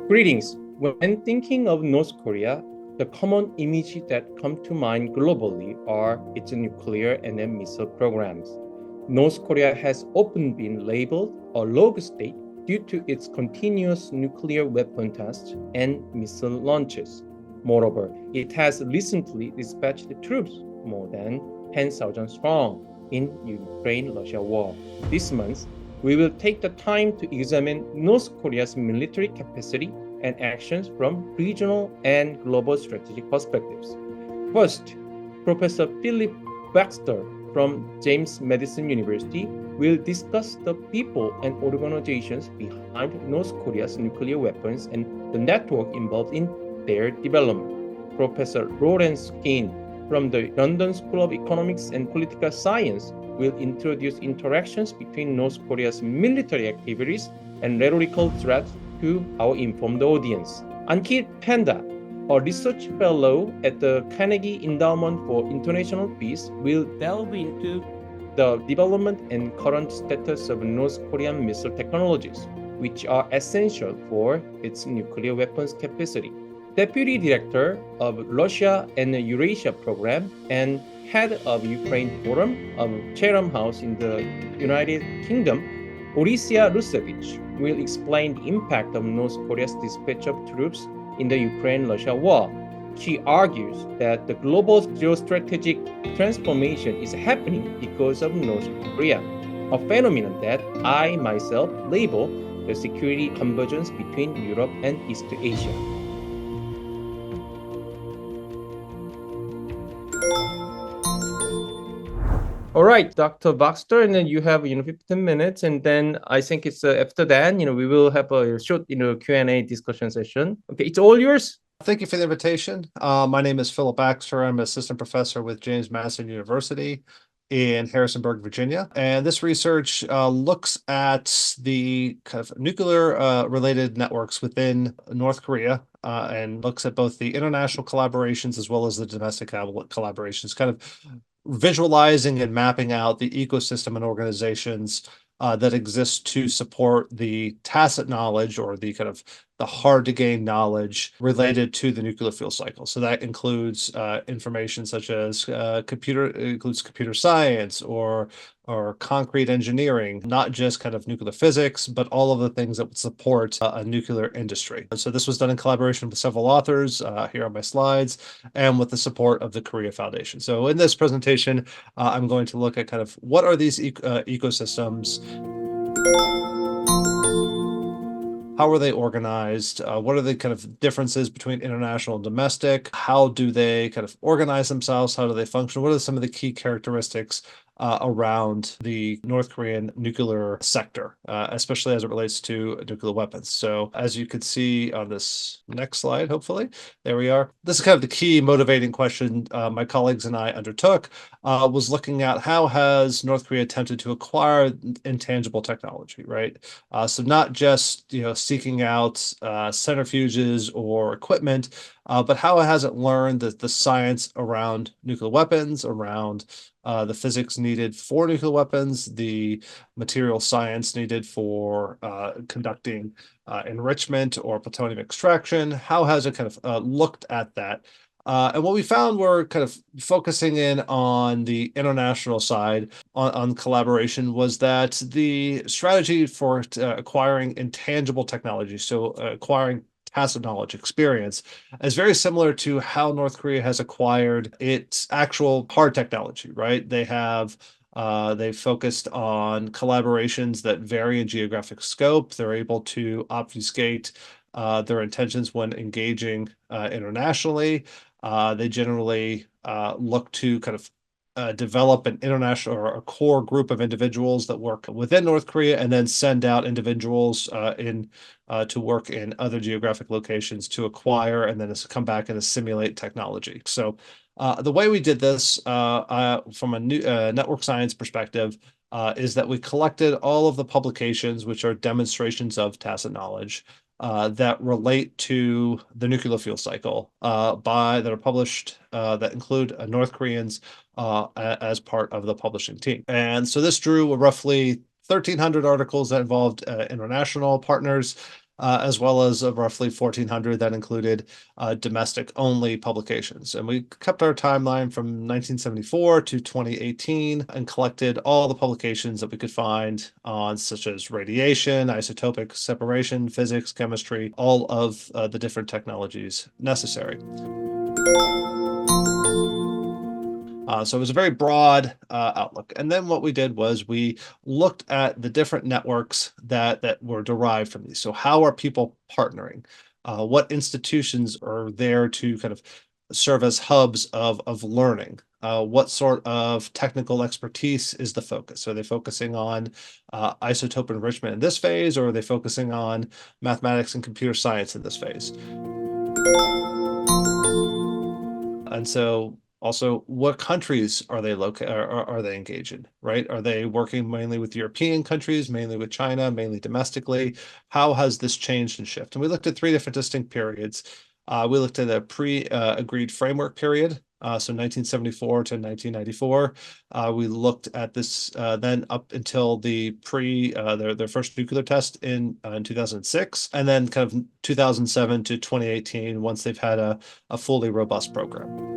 Greetings. When thinking of North Korea, the common image that come to mind globally are its nuclear and missile programs. North Korea has often been labeled a rogue state due to its continuous nuclear weapon tests and missile launches. Moreover, it has recently dispatched troops more than 10,000 strong in Ukraine-Russia war. This month, we will take the time to examine North Korea's military capacity and actions from regional and global strategic perspectives. First, Professor Phillip Baxter from James Madison University will discuss the people and organizations behind North Korea's nuclear weapons and the network involved in their development. Professor Lauren Sukin from the London School of Economics and Political Science will introduce interactions between North Korea's military activities and rhetorical threats to our informed audience. Ankit Panda, a research fellow at the Carnegie Endowment for International Peace, will delve into the development and current status of North Korean missile technologies, which are essential for its nuclear weapons capacity. Deputy Director of Russia and Eurasia Program and Head of Ukraine Forum of Chatham House in the United Kingdom, Orysia Lutsevych will explain the impact of North Korea's dispatch of troops in the Ukraine-Russia war. She argues that the global geostrategic transformation is happening because of North Korea, a phenomenon that I myself label the security convergence between Europe and East Asia. All right, Dr. Baxter, and then you have 15 minutes, and then I think it's after that we will have a short Q&A discussion session. Okay, it's all yours. Thank you for the invitation. My name is Phillip Baxter. I'm an assistant professor with James Madison University in Harrisonburg, Virginia. And this research looks at the kind of nuclear related networks within North Korea and looks at both the international collaborations as well as the domestic collaborations, kind of visualizing and mapping out the ecosystem and organizations that exist to support the tacit knowledge or the kind of the hard to gain knowledge related to the nuclear fuel cycle. So that includes information such as computer science or concrete engineering, not just kind of nuclear physics, but all of the things that would support a nuclear industry. And so this was done in collaboration with several authors here on my slides and with the support of the Korea Foundation. So in this presentation, I'm going to look at kind of what are these ecosystems, how are they organized? What are the kind of differences between international and domestic? How do they kind of organize themselves? How do they function? What are some of the key characteristics around the North Korean nuclear sector, especially as it relates to nuclear weapons? So as you can see on this next slide, hopefully, there we are. This is kind of the key motivating question my colleagues and I undertook, was looking at how has North Korea attempted to acquire intangible technology, right? So not just seeking out centrifuges or equipment, but how has it learned the science around nuclear weapons, around the physics needed for nuclear weapons, the material science needed for conducting enrichment or plutonium extraction? How has it kind of looked at that? And what we found were kind of focusing in on the international side on collaboration was that the strategy for acquiring intangible technology, so acquiring tacit knowledge, experience, is very similar to how North Korea has acquired its actual hard technology, right? They focused on collaborations that vary in geographic scope. They're able to obfuscate their intentions when engaging internationally. They generally look to kind of develop an international or a core group of individuals that work within North Korea and then send out individuals to work in other geographic locations to acquire and then come back and assimilate technology. So the way we did this from a network science perspective is that we collected all of the publications, which are demonstrations of tacit knowledge, that relate to the nuclear fuel cycle that are published that include North Koreans as part of the publishing team. And so this drew roughly 1,300 articles that involved international partners as well as roughly 1,400 that included domestic-only publications. And we kept our timeline from 1974 to 2018 and collected all the publications that we could find on such as radiation, isotopic separation, physics, chemistry, all of the different technologies necessary. So it was a very broad outlook. And then what we did was we looked at the different networks that were derived from these. So how are people partnering? What institutions are there to kind of serve as hubs of learning? What sort of technical expertise is the focus? Are they focusing on isotope enrichment in this phase, or are they focusing on mathematics and computer science in this phase? And so also, what countries are they are they engaged in, right? Are they working mainly with European countries, mainly with China, mainly domestically? How has this changed and shifted? And we looked at three different distinct periods. We looked at a pre-agreed framework period, so 1974 to 1994. We looked at this then up until the their first nuclear test in 2006, and then kind of 2007 to 2018 once they've had a fully robust program.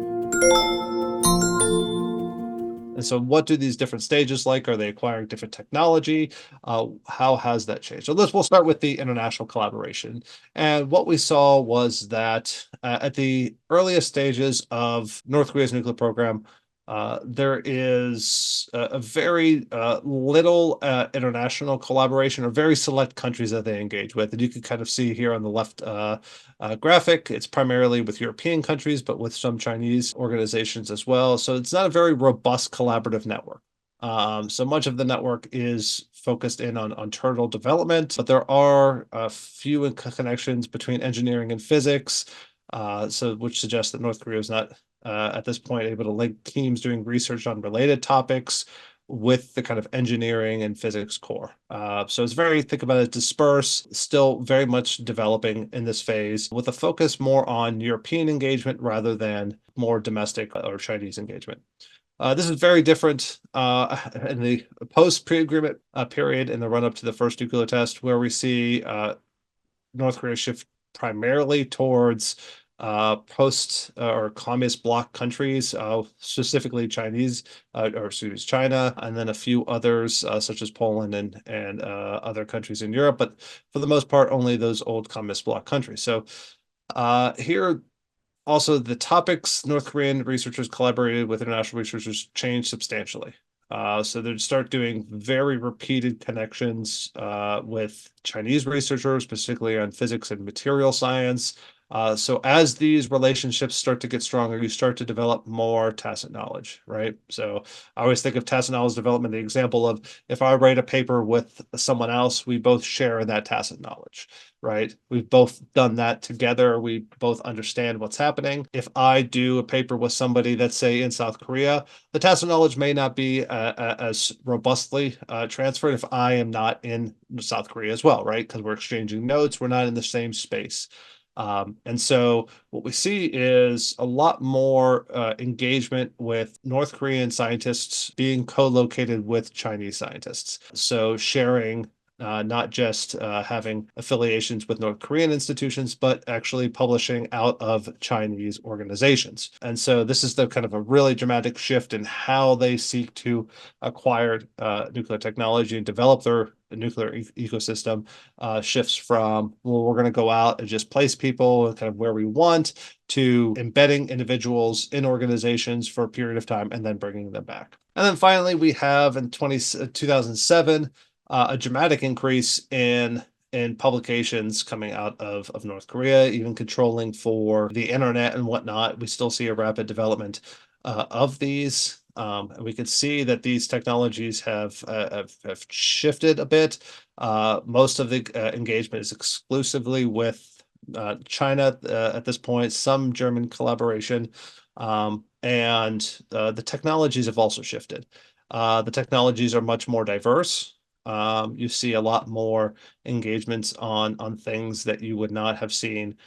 And so what do these different stages like? Are they acquiring different technology? How has that changed? So we'll start with the international collaboration. And what we saw was that at the earliest stages of North Korea's nuclear program, there is a very little international collaboration, or very select countries that they engage with. And you can kind of see here on the left graphic, it's primarily with European countries, but with some Chinese organizations as well. So it's not a very robust collaborative network. So much of the network is focused in on turtle development, but there are a few connections between engineering and physics, which suggests that North Korea is not at this point able to link teams doing research on related topics with the kind of engineering and physics core. So it's think about it, dispersed, still very much developing in this phase, with a focus more on European engagement rather than more domestic or Chinese engagement. This is very different in the post-pre-agreement period in the run-up to the first nuclear test, where we see North Korea shift primarily towards post or communist bloc countries, specifically China, and then a few others such as Poland and other countries in Europe, but for the most part, only those old communist bloc countries. So here, also the topics North Korean researchers collaborated with international researchers changed substantially. So they start doing very repeated connections with Chinese researchers, particularly on physics and material science. So as these relationships start to get stronger, you start to develop more tacit knowledge, right? So I always think of tacit knowledge development, the example of if I write a paper with someone else, we both share in that tacit knowledge, right? We've both done that together. We both understand what's happening. If I do a paper with somebody that's, say, in South Korea, the tacit knowledge may not be as robustly transferred if I am not in South Korea as well, right? Because we're exchanging notes, we're not in the same space. And so what we see is a lot more engagement with North Korean scientists being co-located with Chinese scientists. So sharing, not just having affiliations with North Korean institutions, but actually publishing out of Chinese organizations. And so this is the kind of a really dramatic shift in how they seek to acquire nuclear technology and develop their nuclear ecosystem. Shifts from, well, we're going to go out and just place people kind of where we want, to embedding individuals in organizations for a period of time and then bringing them back. And then finally, we have in 2007, a dramatic increase in publications coming out of North Korea, even controlling for the internet and whatnot. We still see a rapid development of these. And we can see that these technologies have shifted a bit. Most of the engagement is exclusively with China at this point, some German collaboration, and the technologies have also shifted. The technologies are much more diverse. You see a lot more engagements on things that you would not have seen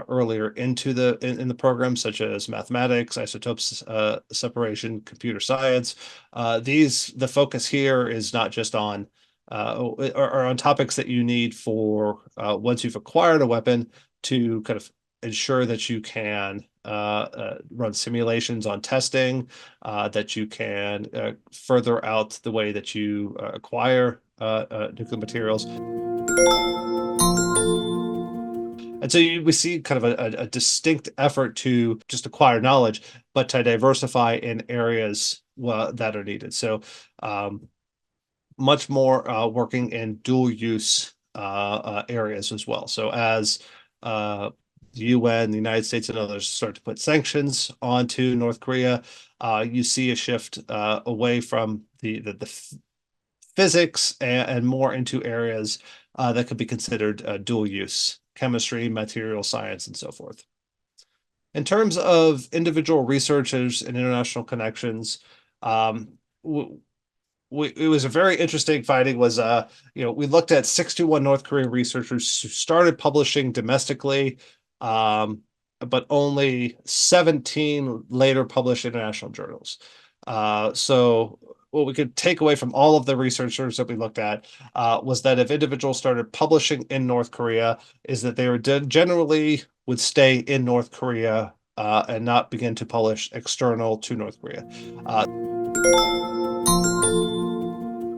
earlier into in the program, such as mathematics, isotopes separation, computer science. The focus here is not just on or on topics that you need for once you've acquired a weapon to kind of ensure that you can run simulations on testing, that you can further out the way that you acquire nuclear materials. And so we see kind of a distinct effort to just acquire knowledge, but to diversify in areas that are needed. So much more working in dual use areas as well. So as the UN, the United States, and others start to put sanctions onto North Korea, you see a shift away from the physics and more into areas that could be considered dual use: chemistry, material science, and so forth. In terms of individual researchers and international connections, it was a very interesting finding. Was we looked at 61 North Korean researchers who started publishing domestically, but only 17 later published international journals. So what we could take away from all of the researchers that we looked at was that if individuals started publishing in North Korea, is that they were generally would stay in North Korea and not begin to publish external to North Korea.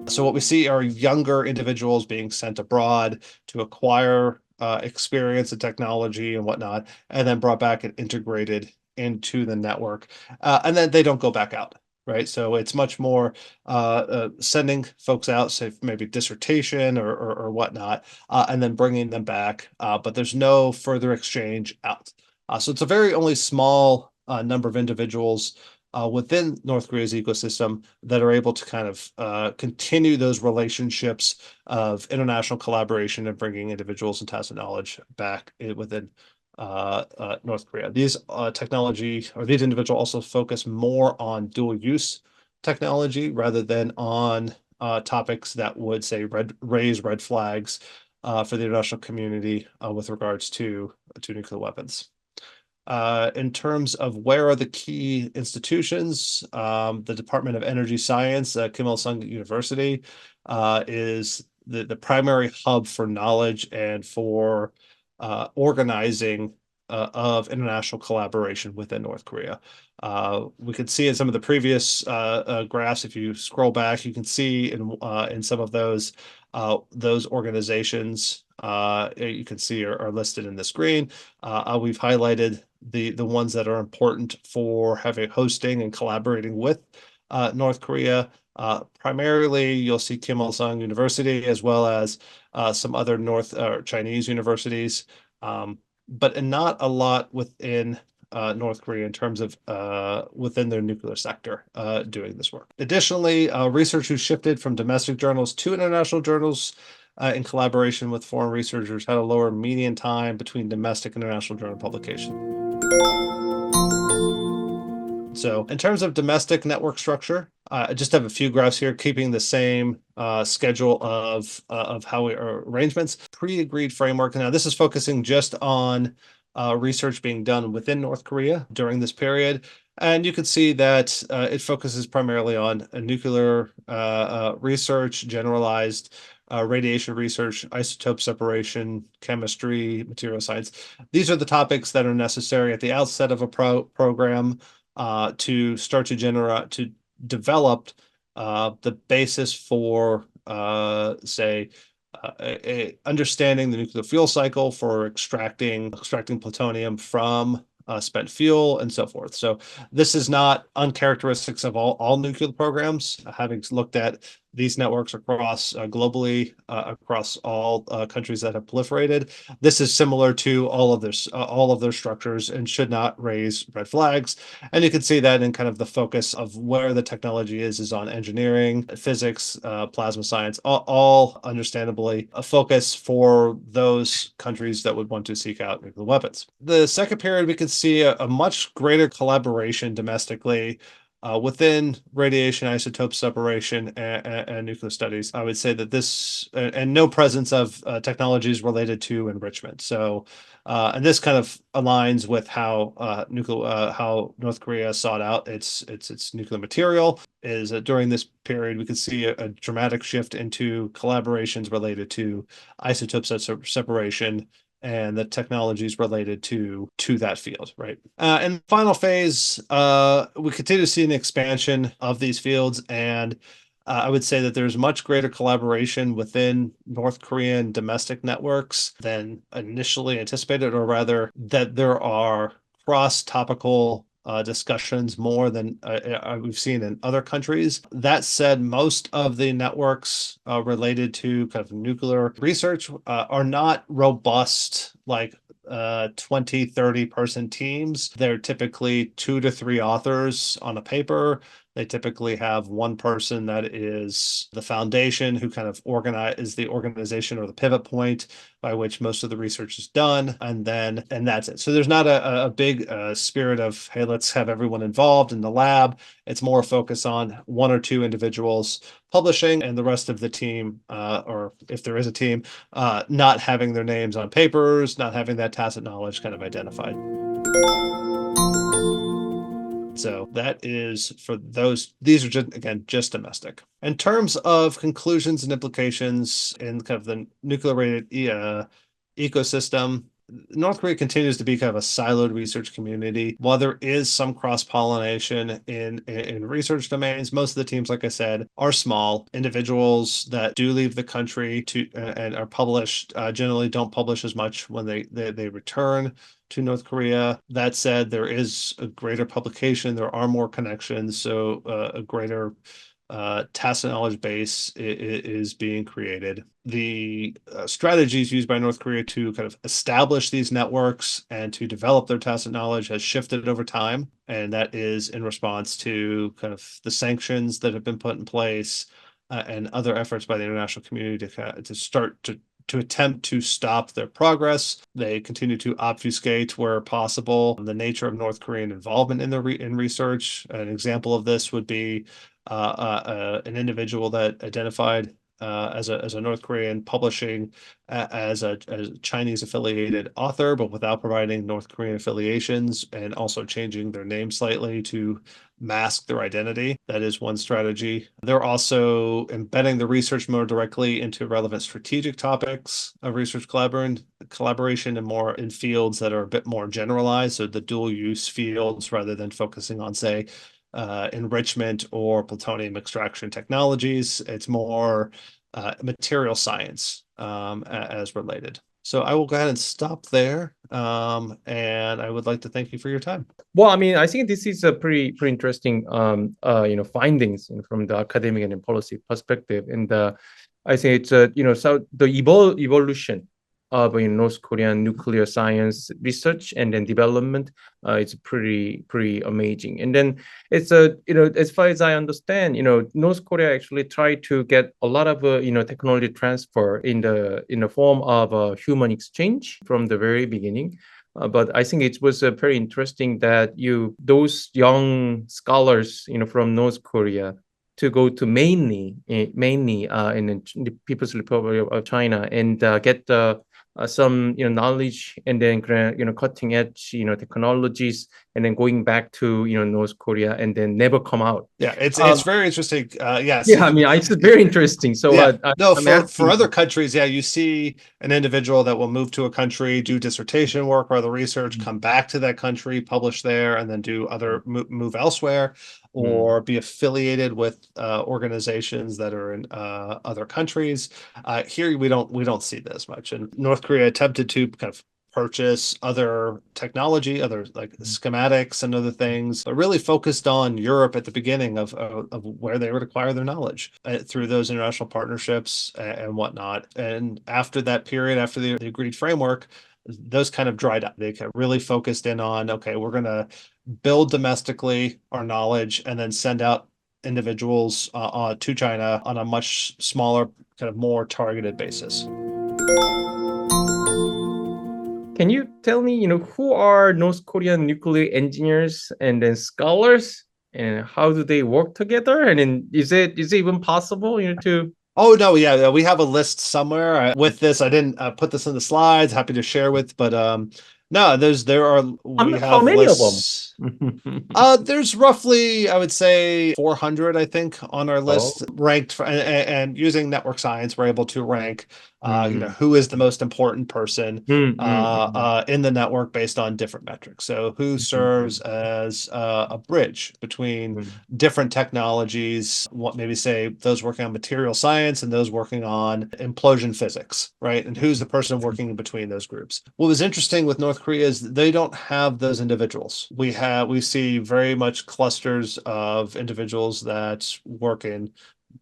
So what we see are younger individuals being sent abroad to acquire experience and technology and whatnot, and then brought back and integrated into the network. And then they don't go back out, right? So it's much more sending folks out, say maybe dissertation or whatnot, and then bringing them back. But there's no further exchange out. So it's a very only small number of individuals within North Korea's ecosystem that are able to kind of continue those relationships of international collaboration and bringing individuals and tacit knowledge back within North Korea. These technology or these individuals also focus more on dual use technology rather than on topics that would say raise red flags for the international community with regards to nuclear weapons. In terms of where are the key institutions, the Department of Energy Science, Kim Il-sung University, is the primary hub for knowledge and for organizing of international collaboration within North Korea. We could see in some of the previous graphs, if you scroll back, you can see in some of those organizations you can see are listed in this green. We've highlighted the ones that are important for having hosting and collaborating with North Korea. Primarily, you'll see Kim Il-sung University as well as some other Chinese universities, but not a lot within North Korea in terms of within their nuclear sector doing this work. Additionally, research who shifted from domestic journals to international journals in collaboration with foreign researchers had a lower median time between domestic and international journal publication. So in terms of domestic network structure, I just have a few graphs here keeping the same schedule of how arrangements. Pre-agreed framework. Now this is focusing just on research being done within North Korea during this period. And you can see that it focuses primarily on nuclear research, generalized radiation research, isotope separation, chemistry, material science. These are the topics that are necessary at the outset of a program to start to develop the basis for, say, understanding the nuclear fuel cycle for extracting plutonium from spent fuel and so forth. So this is not uncharacteristics of all nuclear programs. Having looked at these networks across globally across all countries that have proliferated, this is similar to all of their structures and should not raise red flags. And you can see that in kind of the focus of where the technology is on engineering, physics, plasma science, all understandably a focus for those countries that would want to seek out nuclear weapons. The second period, we can see a much greater collaboration domestically within radiation isotope separation and nuclear studies. I would say that this and no presence of technologies related to enrichment. So And this kind of aligns with how how North Korea sought out its nuclear material. Is during this period we could see a dramatic shift into collaborations related to isotope separation and the technologies related to that field, right? In the final phase, we continue to see an expansion of these fields, and I would say that there's much greater collaboration within North Korean domestic networks than initially anticipated, or rather, that there are cross-topical discussions more than we've seen in other countries. That said, most of the networks related to kind of nuclear research are not robust like 20, 30 person teams. They're typically 2 to 3 authors on a paper. They typically have one person that is the foundation who kind of is the organization or the pivot point by which most of the research is done, and that's it. So there's not a big spirit of, hey, let's have everyone involved in the lab. It's more focus on 1 or 2 individuals publishing, and the rest of the team, or if there is a team, not having their names on papers, not having that tacit knowledge kind of identified. So that is for those. These are just domestic. In terms of conclusions and implications in kind of the nuclear-rated ecosystem, North Korea continues to be kind of a siloed research community. While there is some cross-pollination in research domains, most of the teams, like I said, are small. Individuals that do leave the country and are published generally don't publish as much when they return to North Korea. That said, there is a greater publication. There are more connections, so a greater tacit knowledge base is being created. The strategies used by North Korea to kind of establish these networks and to develop their tacit knowledge has shifted over time, and that is in response to kind of the sanctions that have been put in place and other efforts by the international community to start to attempt to stop their progress. They continue to obfuscate where possible the nature of North Korean involvement in research. An example of this would be an individual that identified as a North Korean publishing as a Chinese affiliated author, but without providing North Korean affiliations, and also changing their name slightly to mask their identity. That is one strategy. They're also embedding the research more directly into relevant strategic topics of research collaboration and more in fields that are a bit more generalized, so the dual use fields, rather than focusing on, say, enrichment or plutonium extraction technologies. It's more material science as related. So I will go ahead and stop there, and I would like to thank you for your time. Well, I mean, I think this is a pretty interesting, findings from the academic and policy perspective, and I think it's so the evolution of North Korean nuclear science research and then development, it's pretty amazing. And then it's as far as I understand, North Korea actually tried to get a lot of technology transfer in the form of human exchange from the very beginning. But I think it was very interesting that those young scholars from North Korea to go to mainly in the People's Republic of China and get some knowledge, and then cutting edge technologies, and then going back to North Korea and then never come out. Yeah, it's very interesting. Yes. Yeah, I mean, it's very interesting. So yeah. No, I'm for other countries, yeah, you see an individual that will move to a country, do dissertation work or other research, come back to that country, publish there, and then do other move elsewhere, or be affiliated with organizations that are in other countries. Here we don't see this much, and North Korea attempted to kind of purchase other technology, other like schematics and other things, but really focused on Europe at the beginning of where they would acquire their knowledge through those international partnerships and whatnot. And after that period, after the agreed framework, those kind of dried up. They really focused in on, okay, we're going to build domestically our knowledge and then send out individuals to China on a much smaller, kind of more targeted basis. Can you tell me, who are North Korean nuclear engineers and then scholars, and how do they work together? And then is it even possible, to Oh no, yeah, we have a list somewhere. With this, I didn't put this in the slides. Happy to share with, but no, we How have many of them? lists. There's roughly, I would say, 400, I think, on our Oh. list, ranked and using network science, we're able to rank, Mm. who is the most important person Mm, mm, in the network based on different metrics. So who serves mm, as a bridge between mm, different technologies, what maybe say those working on material science and those working on implosion physics, right? And who's the person working in between those groups? What was interesting with North Korea is they don't have those individuals. We see very much clusters of individuals that work in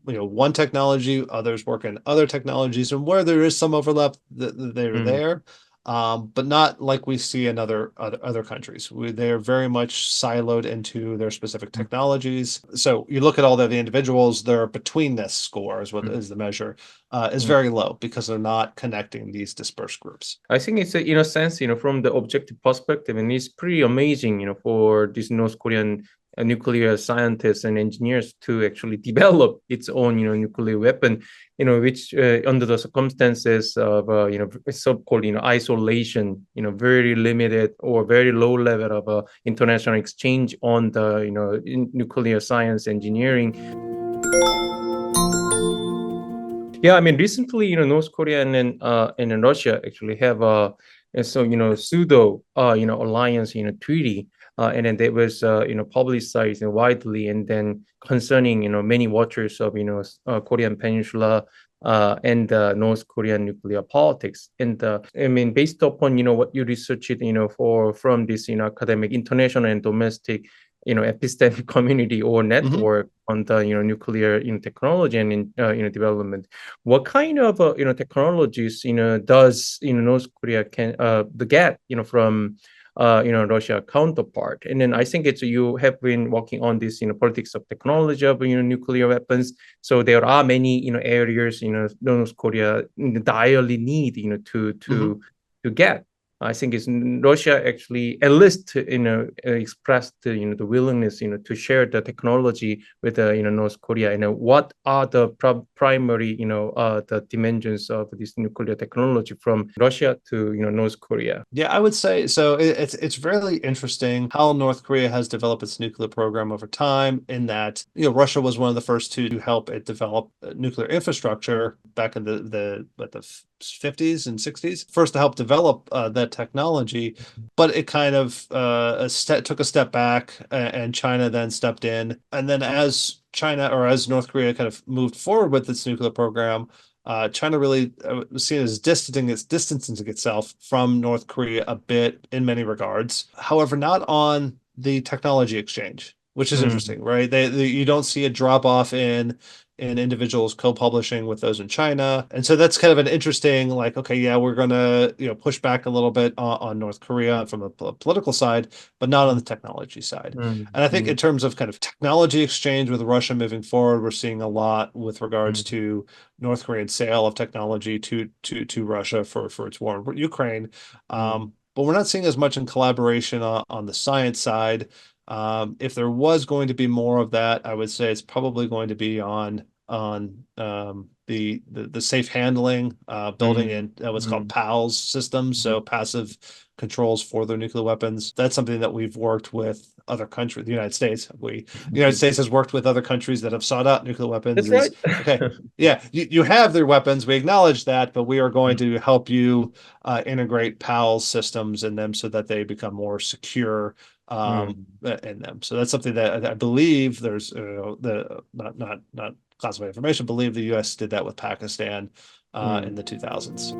one technology, others work in other technologies, and where there is some overlap, they're mm. there, but not like we see in other countries. They're very much siloed into their specific Mm, technologies. So you look at all the individuals, their betweenness score is what mm, is the measure, is mm. very low because they're not connecting these dispersed groups. I think it's in a sense, from the objective perspective, and it's pretty amazing, for these North Korean nuclear scientists and engineers to actually develop its own, nuclear weapon, which under the circumstances of, so-called, isolation, very limited or very low level of international exchange on the, nuclear science engineering. Yeah, I mean, recently, North Korea and Russia actually have pseudo alliance treaty, and then that was publicized widely, and then concerning many watchers of Korean Peninsula and North Korean nuclear politics, and I mean, based upon what you researched for from this academic international and domestic epistemic community or Mhm. network on the nuclear technology and development. What kind of technologies does North Korea can the get from Russia counterpart? And then I think it's you have been working on this politics of technology of nuclear weapons. So there are many areas North Korea direly need Mhm. to get. I think it's Russia actually at least expressed the willingness to share the technology with North Korea. What are the primary the dimensions of this nuclear technology from Russia to North Korea? Yeah, I would say so. It's really interesting how North Korea has developed its nuclear program over time. In that, Russia was one of the first to help it develop nuclear infrastructure back in the 50s and 60s. First to help develop that technology, but it kind of took a step back, and China then stepped in. And then as China or as North Korea kind of moved forward with its nuclear program, China really was seen as distancing itself from North Korea a bit in many regards. However, not on the technology exchange, which is Mm, interesting, right? You don't see a drop off in individuals co-publishing with those in China, and so that's kind of an interesting, like, okay, yeah, we're gonna push back a little bit on North Korea from a political side, but not on the technology side. mm, And I think in mm, terms of kind of technology exchange with Russia moving forward, we're seeing a lot with regards mm, to North Korean sale of technology to Russia for its war in Ukraine. mm, But we're not seeing as much in collaboration on the science side. If there was going to be more of that, I would say it's probably going to be on the safe handling, building mm, in what's called mm, PALS systems, mm, so passive controls for their nuclear weapons. That's something that we've worked with other countries. The United States, the United mm. States has worked with other countries that have sought out nuclear weapons. That's right. Is okay, yeah, you have their weapons. We acknowledge that, but we are going Mm, to help you integrate PALS systems in them so that they become more secure mm, in them. So that's something that I believe there's the not classified information. Believe the U.S. did that with Pakistan in mm. the 2000s.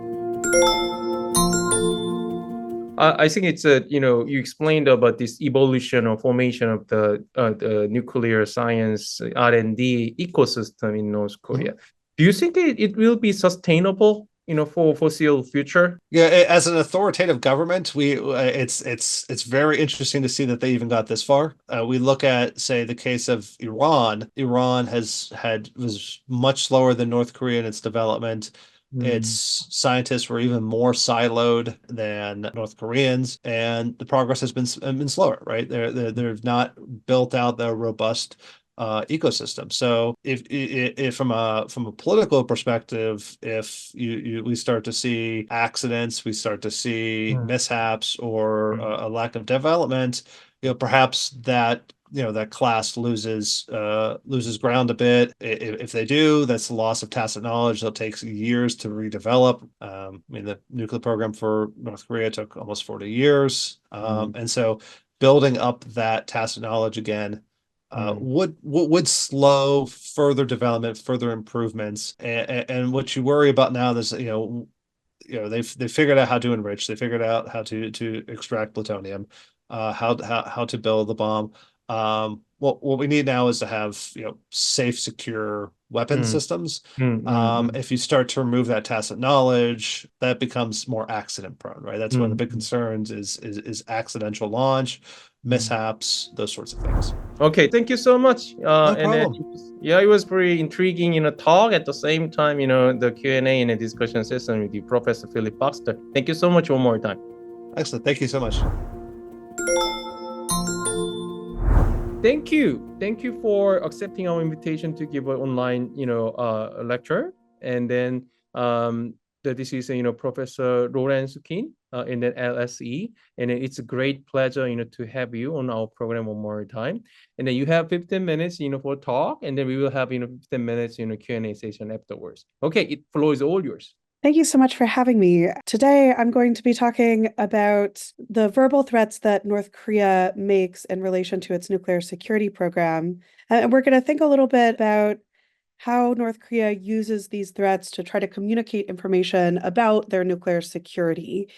I think it's you explained about this evolution or formation of the nuclear science R&D ecosystem in North Mhm. Korea. Do you think it will be sustainable, for foreseeable future? Yeah, as an authoritative government, it's very interesting to see that they even got this far. We look at, say, the case of Iran. Iran was much slower than North Korea in its development. Mm, Its scientists were even more siloed than North Koreans, and the progress has been slower. Right, they've not built out the robust ecosystem. So if from a political perspective, if we start to see accidents, we start to see mishaps or a lack of development, perhaps that that class loses ground a bit. If they do, that's the loss of tacit knowledge. It'll take years to redevelop. I mean, the nuclear program for North Korea took almost 40 years. And so building up that tacit knowledge again would slow further development, further improvements. And what you worry about now is, they figured out how to enrich, they figured out how to extract plutonium, how to build the bomb. What we need now is to have safe, secure weapon systems. If you start to remove that tacit knowledge, that becomes more accident prone, right? That's one of the big concerns is accidental launch, mishaps, those sorts of things. Okay, thank you so much. No and then problem. it was pretty intriguing, talk at the same time, the Q&A and a discussion session with you, Professor Phillip Baxter. Thank you so much one more time. Excellent. Thank you so much. Thank you for accepting our invitation to give an online, lecture. And then this is, Professor Lauren Sukin in the LSE, and it's a great pleasure, to have you on our program one more time. And then you have 15 minutes, for talk, and then we will have, 15 minutes, Q&A session afterwards. Okay, the floor is all yours. Thank you so much for having me. Today, I'm going to be talking about the verbal threats that North Korea makes in relation to its nuclear security program. And we're going to think a little bit about how North Korea uses these threats to try to communicate information about their nuclear security.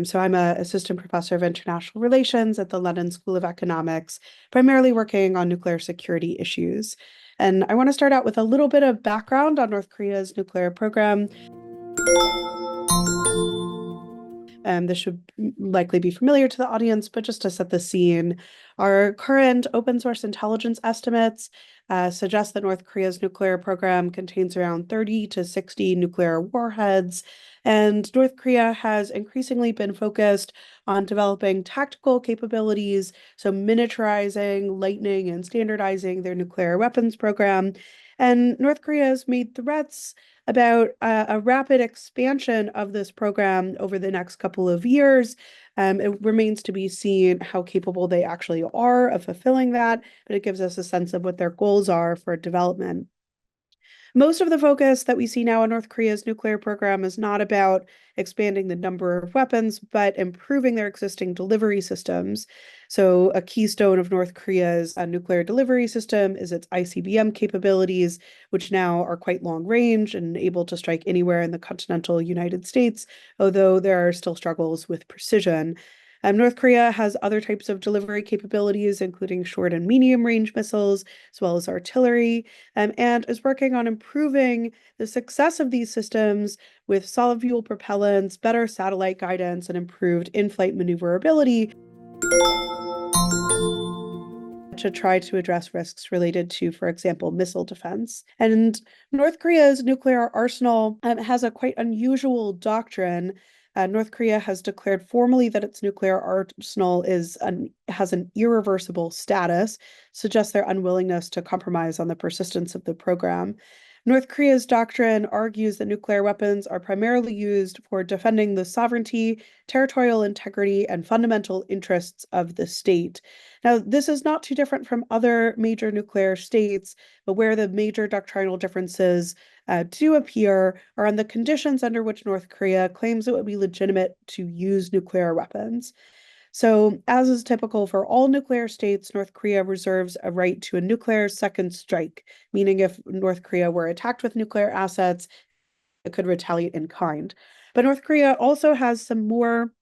So I'm an assistant professor of international relations at the London School of Economics, primarily working on nuclear security issues. And I want to start out with a little bit of background on North Korea's nuclear program. This should likely be familiar to the audience, but just to set the scene, our current open source intelligence estimates suggest that North Korea's nuclear program contains around 30 to 60 nuclear warheads, and North Korea has increasingly been focused on developing tactical capabilities, so miniaturizing, lightening, and standardizing their nuclear weapons program. And North Korea has made threats about a rapid expansion of this program over the next couple of years. It remains to be seen how capable they actually are of fulfilling that, but it gives us a sense of what their goals are for development. Most of the focus that we see now in North Korea's nuclear program is not about expanding the number of weapons, but improving their existing delivery systems. So a keystone of North Korea's nuclear delivery system is its ICBM capabilities, which now are quite long range and able to strike anywhere in the continental United States, although there are still struggles with precision. North Korea has other types of delivery capabilities, including short and medium range missiles, as well as artillery, and is working on improving the success of these systems with solid fuel propellants, better satellite guidance, and improved in-flight maneuverability to try to address risks related to, for example, missile defense. And North Korea's nuclear arsenal has a quite unusual doctrine. North Korea has declared formally that its nuclear arsenal has an irreversible status, suggests their unwillingness to compromise on the persistence of the program. North Korea's doctrine argues that nuclear weapons are primarily used for defending the sovereignty, territorial integrity, and fundamental interests of the state. Now, this is not too different from other major nuclear states, but where the major doctrinal differences do appear are on the conditions under which North Korea claims it would be legitimate to use nuclear weapons. So, as is typical for all nuclear states, North Korea reserves a right to a nuclear second strike, meaning if North Korea were attacked with nuclear assets, it could retaliate in kind. But North Korea also has some more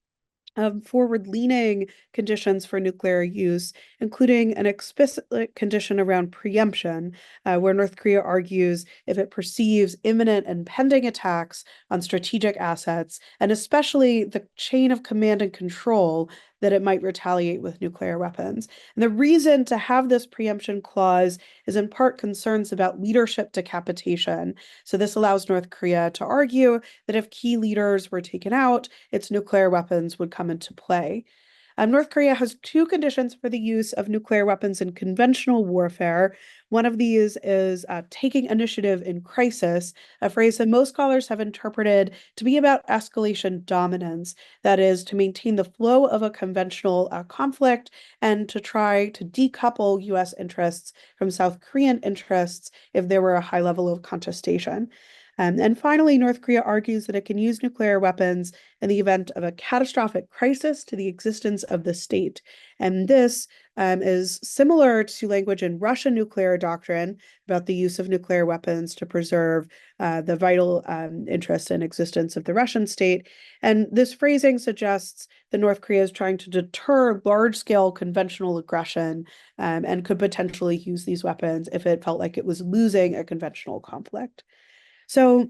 forward-leaning conditions for nuclear use, including an explicit condition around preemption, where North Korea argues if it perceives imminent and pending attacks on strategic assets, and especially the chain of command and control, that it might retaliate with nuclear weapons. And the reason to have this preemption clause is in part concerns about leadership decapitation. So this allows North Korea to argue that if key leaders were taken out, its nuclear weapons would come into play. North Korea has two conditions for the use of nuclear weapons in conventional warfare. One of these is taking initiative in crisis, a phrase that most scholars have interpreted to be about escalation dominance, that is, to maintain the flow of a conventional conflict and to try to decouple U.S. interests from South Korean interests if there were a high level of contestation. And finally, North Korea argues that it can use nuclear weapons in the event of a catastrophic crisis to the existence of the state. And this is similar to language in Russian nuclear doctrine about the use of nuclear weapons to preserve the vital interest and existence of the Russian state. And this phrasing suggests that North Korea is trying to deter large-scale conventional aggression and could potentially use these weapons if it felt like it was losing a conventional conflict. So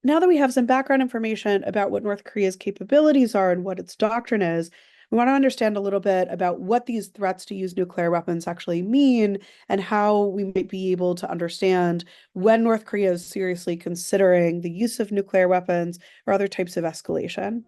now that we have some background information about what North Korea's capabilities are and what its doctrine is, we want to understand a little bit about what these threats to use nuclear weapons actually mean and how we might be able to understand when North Korea is seriously considering the use of nuclear weapons or other types of escalation.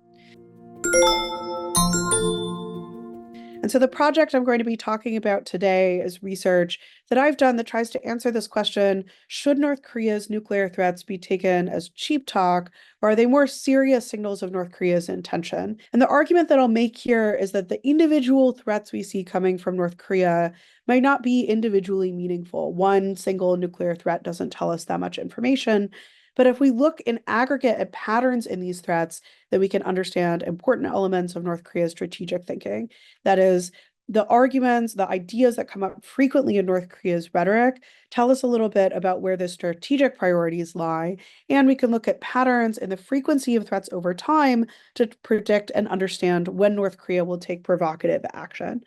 And so the project I'm going to be talking about today is research that I've done that tries to answer this question: should North Korea's nuclear threats be taken as cheap talk, or are they more serious signals of North Korea's intention? And the argument that I'll make here is that the individual threats we see coming from North Korea might not be individually meaningful. One single nuclear threat doesn't tell us that much information. But if we look in aggregate at patterns in these threats, then we can understand important elements of North Korea's strategic thinking. That is, the arguments, the ideas that come up frequently in North Korea's rhetoric tell us a little bit about where the strategic priorities lie, and we can look at patterns in the frequency of threats over time to predict and understand when North Korea will take provocative action.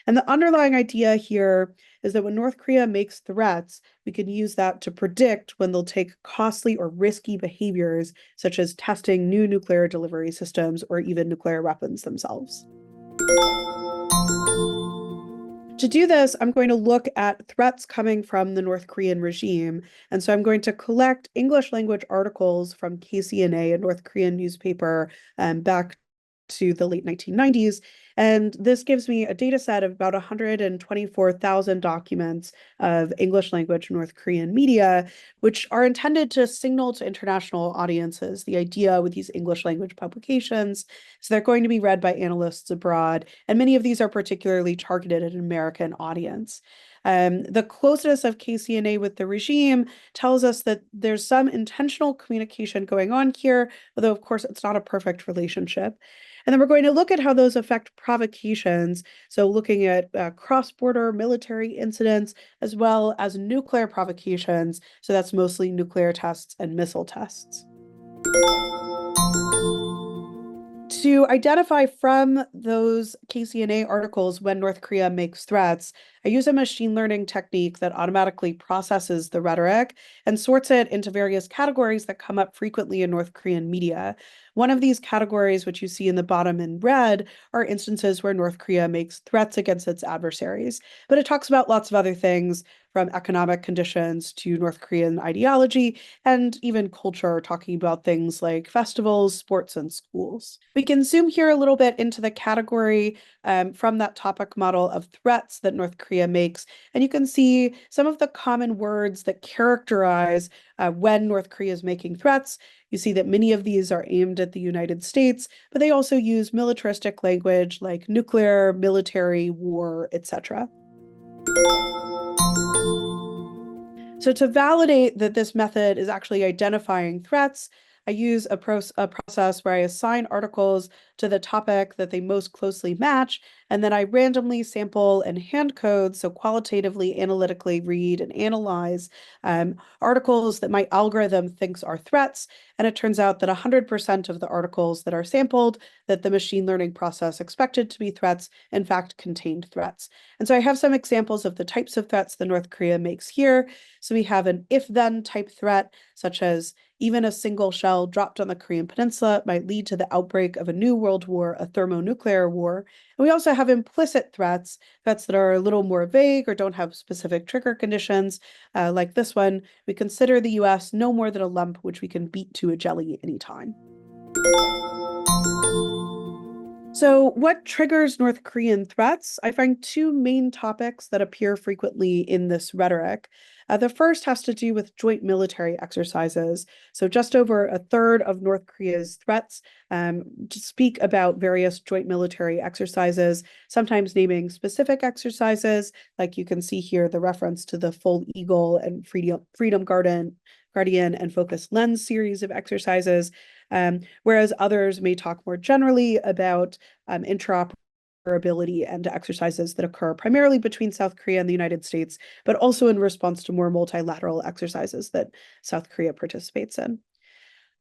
And the underlying idea here is that when North Korea makes threats, we can use that to predict when they'll take costly or risky behaviors, such as testing new nuclear delivery systems or even nuclear weapons themselves. To do this, I'm going to look at threats coming from the North Korean regime. And so I'm going to collect English language articles from KCNA, a North Korean newspaper, back to the late 1990s. And this gives me a data set of about 124,000 documents of English language North Korean media, which are intended to signal to international audiences the idea with these English language publications. So they're going to be read by analysts abroad, and many of these are particularly targeted at an American audience. The closeness of KCNA with the regime tells us that there's some intentional communication going on here, although of course it's not a perfect relationship. And then we're going to look at how those affect provocations, so looking at cross-border military incidents, as well as nuclear provocations, so that's mostly nuclear tests and missile tests. To identify from those KCNA articles when North Korea makes threats, I use a machine learning technique that automatically processes the rhetoric and sorts it into various categories that come up frequently in North Korean media. One of these categories, which you see in the bottom in red, are instances where North Korea makes threats against its adversaries. But it talks about lots of other things, from economic conditions to North Korean ideology and even culture, talking about things like festivals, sports, and schools. We can zoom here a little bit into the category from that topic model of threats that North Korea makes, and you can see some of the common words that characterize when North Korea is making threats. You see that many of these are aimed at the United States, but they also use militaristic language like nuclear, military, war, etc. So to validate that this method is actually identifying threats, I use a process where I assign articles to the topic that they most closely match, and then I randomly sample and hand code, so qualitatively, analytically read and analyze articles that my algorithm thinks are threats, and it turns out that 100% of the articles that are sampled that the machine learning process expected to be threats, in fact, contained threats. And so I have some examples of the types of threats that North Korea makes here. So we have an if-then type threat, such as even a single shell dropped on the Korean Peninsula might lead to the outbreak of a new world war, a thermonuclear war. And we also have implicit threats that are a little more vague or don't have specific trigger conditions, like this one. We consider the US no more than a lump which we can beat to a jelly anytime. So what triggers North Korean threats? I find two main topics that appear frequently in this rhetoric. The first has to do with joint military exercises. So just over a third of North Korea's threats speak about various joint military exercises, sometimes naming specific exercises, like you can see here the reference to the Full Eagle and Freedom Guardian and Focus Lens series of exercises, whereas others may talk more generally about interoperability and exercises that occur primarily between South Korea and the United States, but also in response to more multilateral exercises that South Korea participates in.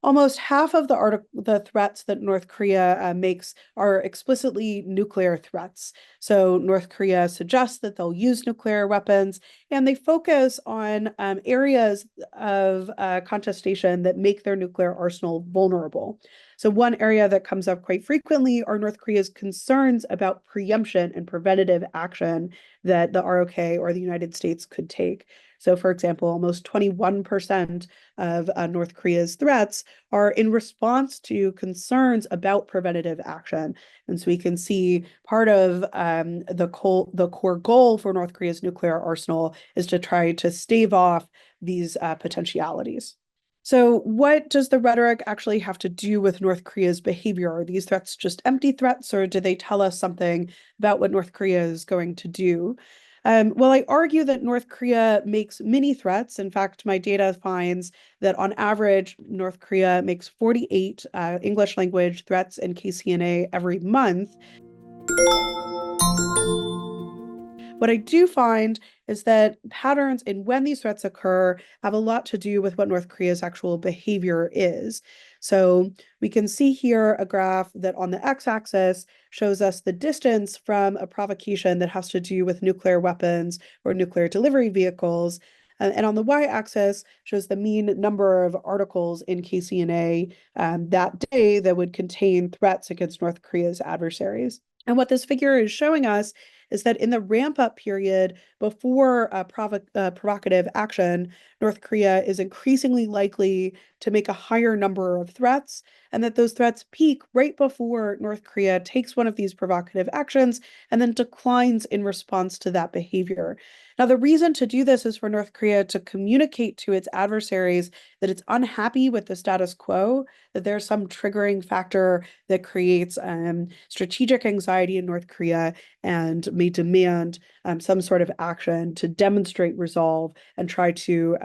Almost half of the threats that North Korea makes are explicitly nuclear threats. So North Korea suggests that they'll use nuclear weapons, and they focus on areas of contestation that make their nuclear arsenal vulnerable. So one area that comes up quite frequently are North Korea's concerns about preemption and preventative action that the ROK or the United States could take. So, for example, almost 21% of North Korea's threats are in response to concerns about preventative action. And so we can see part of the core goal for North Korea's nuclear arsenal is to try to stave off these potentialities. So what does the rhetoric actually have to do with North Korea's behavior? Are these threats just empty threats, or do they tell us something about what North Korea is going to do? Well, I argue that North Korea makes many threats. In fact, my data finds that on average, North Korea makes 48 English language threats in KCNA every month. What I do find is that patterns in when these threats occur have a lot to do with what North Korea's actual behavior is. So we can see here a graph that on the x-axis shows us the distance from a provocation that has to do with nuclear weapons or nuclear delivery vehicles. And on the y-axis shows the mean number of articles in KCNA that day that would contain threats against North Korea's adversaries. And what this figure is showing us is that in the ramp-up period before provocative action, North Korea is increasingly likely to make a higher number of threats, and that those threats peak right before North Korea takes one of these provocative actions and then declines in response to that behavior. Now, the reason to do this is for North Korea to communicate to its adversaries that it's unhappy with the status quo, that there's some triggering factor that creates strategic anxiety in North Korea and may demand some sort of action to demonstrate resolve and try to,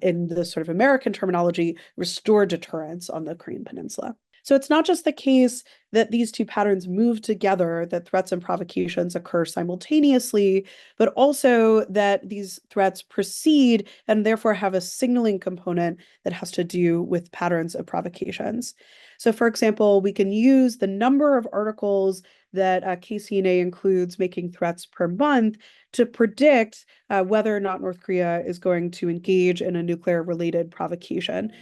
in the sort of American terminology, restore deterrence on the Korean Peninsula. So it's not just the case that these two patterns move together, that threats and provocations occur simultaneously, but also that these threats precede and therefore have a signaling component that has to do with patterns of provocations. So for example, we can use the number of articles that KCNA includes making threats per month to predict whether or not North Korea is going to engage in a nuclear-related provocation.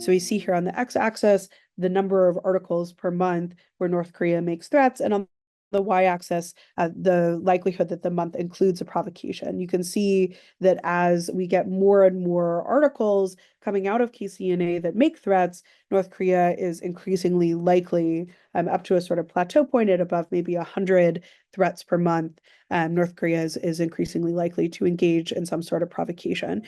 So we see here on the x-axis the number of articles per month where North Korea makes threats, and on the y-axis, the likelihood that the month includes a provocation. You can see that as we get more and more articles coming out of KCNA that make threats, North Korea is increasingly likely, up to a sort of plateau point at above maybe 100 threats per month, North Korea is increasingly likely to engage in some sort of provocation.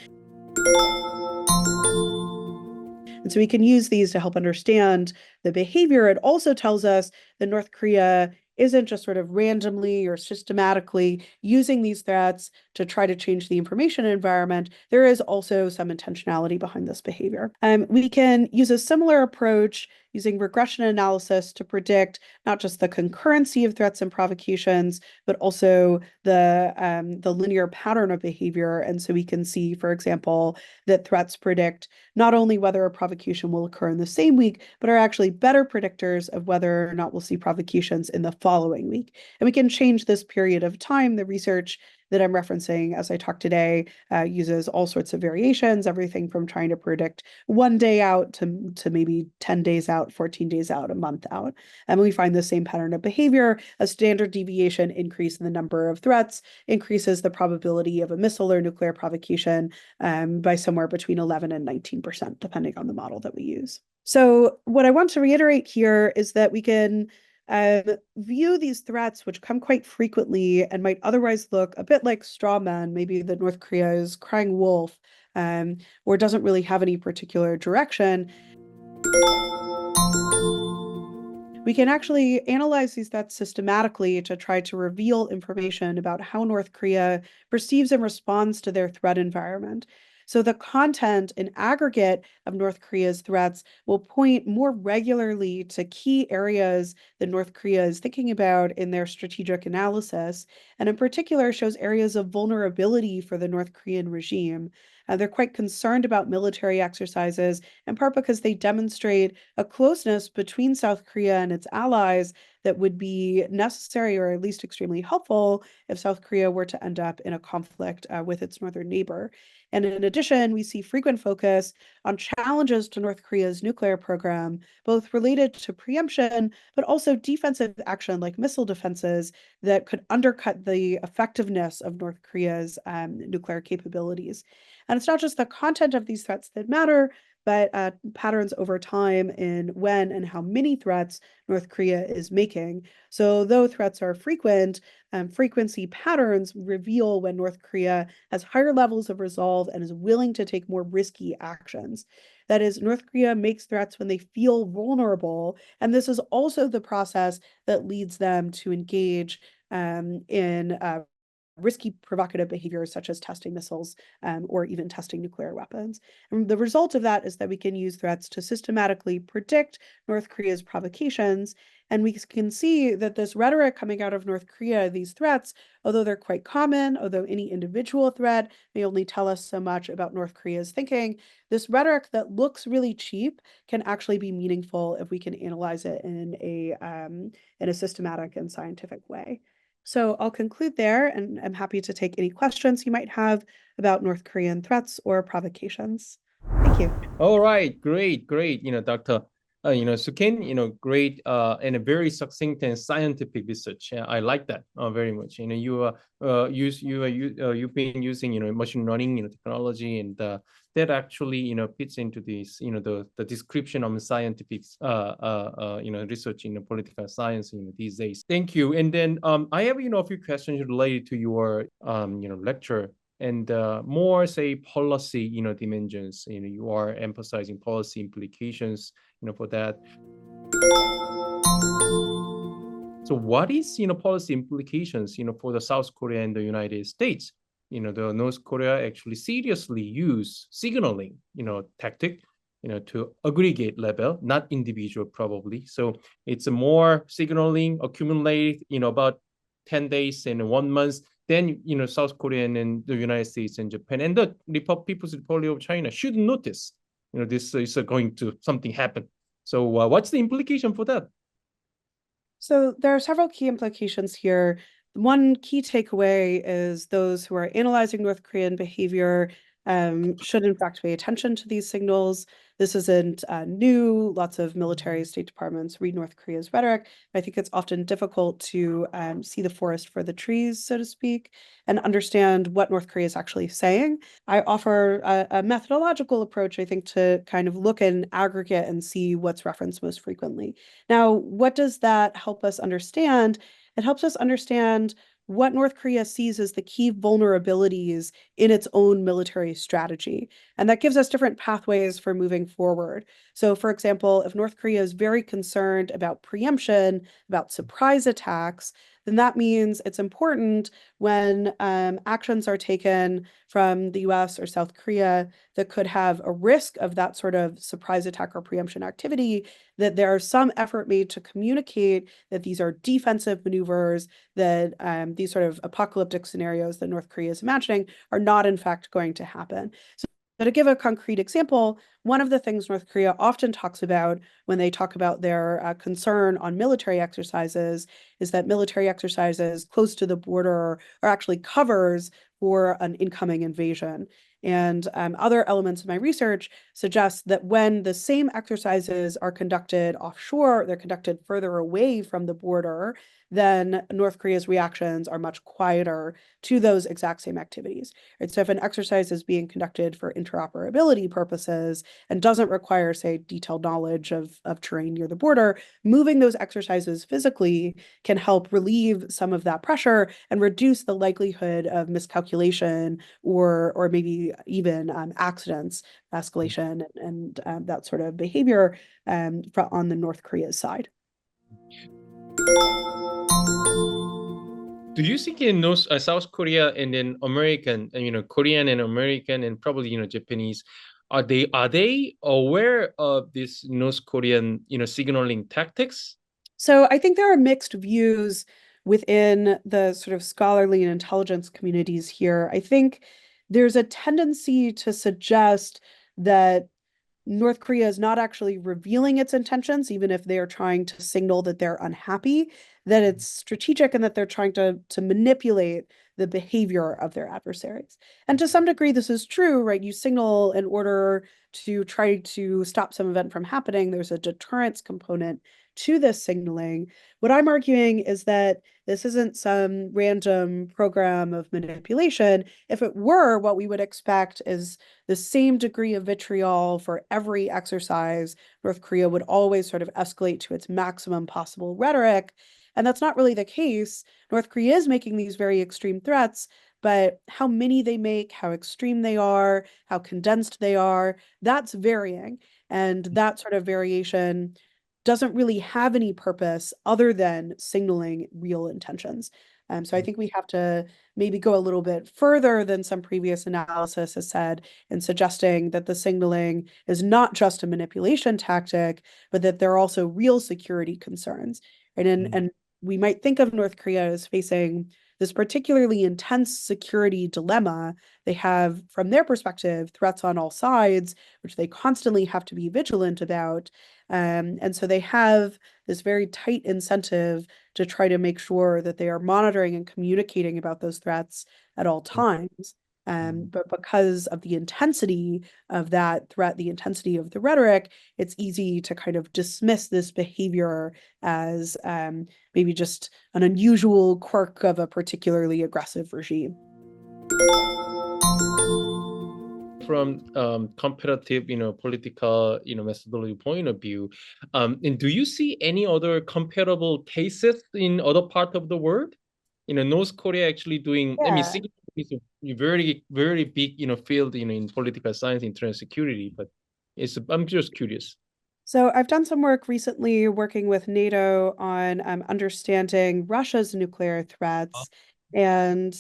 And so we can use these to help understand the behavior. It also tells us that North Korea isn't just sort of randomly or systematically using these threats to try to change the information environment. There is also some intentionality behind this behavior. We can use a similar approach using regression analysis to predict not just the concurrency of threats and provocations, but also the linear pattern of behavior. And so we can see, for example, that threats predict not only whether a provocation will occur in the same week, but are actually better predictors of whether or not we'll see provocations in the following week. And we can change this period of time. The research that I'm referencing as I talk today uses all sorts of variations, everything from trying to predict 1 day out to maybe 10 days out, 14 days out, a month out. And we find the same pattern of behavior. A standard deviation increase in the number of threats increases the probability of a missile or nuclear provocation by somewhere between 11 and 19%, depending on the model that we use. So what I want to reiterate here is that we can view these threats, which come quite frequently and might otherwise look a bit like straw men, maybe that North Korea is crying wolf, or doesn't really have any particular direction. We can actually analyze these threats systematically to try to reveal information about how North Korea perceives and responds to their threat environment. So the content in aggregate of North Korea's threats will point more regularly to key areas that North Korea is thinking about in their strategic analysis, and in particular shows areas of vulnerability for the North Korean regime. They're quite concerned about military exercises, in part because they demonstrate a closeness between South Korea and its allies that would be necessary or at least extremely helpful if South Korea were to end up in a conflict with its northern neighbor. And in addition, we see frequent focus on challenges to North Korea's nuclear program, both related to preemption, but also defensive action like missile defenses that could undercut the effectiveness of North Korea's nuclear capabilities. And it's not just the content of these threats that matter, but patterns over time in when and how many threats North Korea is making. So though threats are frequent, frequency patterns reveal when North Korea has higher levels of resolve and is willing to take more risky actions. That is, North Korea makes threats when they feel vulnerable, and this is also the process that leads them to engage in risky provocative behaviors such as testing missiles or even testing nuclear weapons. And the result of that is that we can use threats to systematically predict North Korea's provocations. And we can see that this rhetoric coming out of North Korea, these threats, although they're quite common, although any individual threat may only tell us so much about North Korea's thinking, this rhetoric that looks really cheap can actually be meaningful if we can analyze it in a systematic and scientific way. So I'll conclude there, and I'm happy to take any questions you might have about North Korean threats or provocations. Thank you. All right, great. Dr. Sukin, great and a very succinct and scientific research. I like that very much. You've been using machine learning technology, and that actually fits into this the description of scientific research in political science these days. Thank you. And then I have a few questions related to your lecture. And more say policy dimensions. You are emphasizing policy implications for that. So what is policy implications for the South Korea and the United States? The North Korea actually seriously use signaling tactic to aggregate level, not individual probably. So it's a more signaling accumulate about 10 days and 1 month. Then South Korea and the United States and Japan and the People's Republic of China should notice this is going to something happen. So what's the implication for that? So there are several key implications here. One key takeaway is those who are analyzing North Korean behavior should in fact pay attention to these signals. This isn't new. Lots of military State Departments read North Korea's rhetoric. I think it's often difficult to see the forest for the trees, so to speak, and understand what North Korea is actually saying. I offer a methodological approach, I think, to kind of look in aggregate and see what's referenced most frequently. Now, what does that help us understand? It helps us understand what North Korea sees as the key vulnerabilities in its own military strategy. And that gives us different pathways for moving forward. So, for example, if North Korea is very concerned about preemption, about surprise attacks, then that means it's important when actions are taken from the US or South Korea that could have a risk of that sort of surprise attack or preemption activity, that there is some effort made to communicate that these are defensive maneuvers, that these sort of apocalyptic scenarios that North Korea is imagining are not in fact going to happen. So to give a concrete example, one of the things North Korea often talks about when they talk about their concern on military exercises is that military exercises close to the border are actually covers for an incoming invasion. And other elements of my research suggest that when the same exercises are conducted offshore, they're conducted further away from the border, then North Korea's reactions are much quieter to those exact same activities. Right? So if an exercise is being conducted for interoperability purposes and doesn't require, say, detailed knowledge of terrain near the border, moving those exercises physically can help relieve some of that pressure and reduce the likelihood of miscalculation or maybe even accidents, escalation, and that sort of behavior on the North Korea's side. Do you think in South Korea and then American, Korean and American and probably Japanese, are they aware of this North Korean signaling tactics? So I think there are mixed views within the sort of scholarly and intelligence communities here. I think there's a tendency to suggest that North Korea is not actually revealing its intentions, even if they are trying to signal that they're unhappy, that it's strategic and that they're trying to manipulate the behavior of their adversaries. And to some degree, this is true, right? You signal in order to try to stop some event from happening. There's a deterrence component to this signaling. What I'm arguing is that this isn't some random program of manipulation. If it were, what we would expect is the same degree of vitriol for every exercise. North Korea would always sort of escalate to its maximum possible rhetoric. And that's not really the case. North Korea is making these very extreme threats, but how many they make, how extreme they are, how condensed they are, that's varying. And that sort of variation doesn't really have any purpose other than signaling real intentions. So I think we have to maybe go a little bit further than some previous analysis has said in suggesting that the signaling is not just a manipulation tactic, but that there are also real security concerns. Right? And we might think of North Korea as facing this particularly intense security dilemma. They have, from their perspective, threats on all sides, which they constantly have to be vigilant about. And so they have this very tight incentive to try to make sure that they are monitoring and communicating about those threats at all times. But because of the intensity of that threat, the intensity of the rhetoric, it's easy to kind of dismiss this behavior as maybe just an unusual quirk of a particularly aggressive regime. From comparative, political, methodology point of view, and do you see any other comparable cases in other parts of the world? North Korea actually doing, I mean, Yeah. Singapore is a very, very big, field, in political science, international security, but I'm just curious. So I've done some work recently working with NATO on understanding Russia's nuclear threats and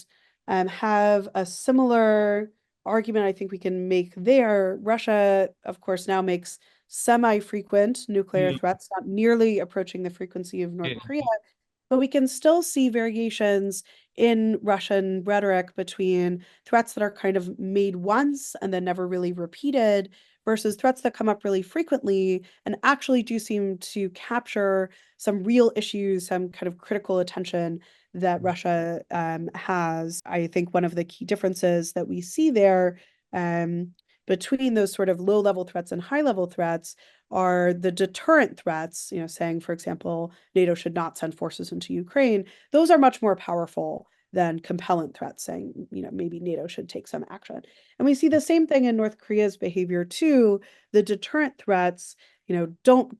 have a similar argument I think we can make there. Russia, of course, now makes semi-frequent nuclear threats, not nearly approaching the frequency of North Korea, but we can still see variations in Russian rhetoric between threats that are kind of made once and then never really repeated versus threats that come up really frequently and actually do seem to capture some real issues, some kind of critical attention that Russia has. I think one of the key differences that we see there between those sort of low-level threats and high-level threats are the deterrent threats, saying, for example, NATO should not send forces into Ukraine. Those are much more powerful than compellant threats saying, maybe NATO should take some action. And we see the same thing in North Korea's behavior too. The deterrent threats, don't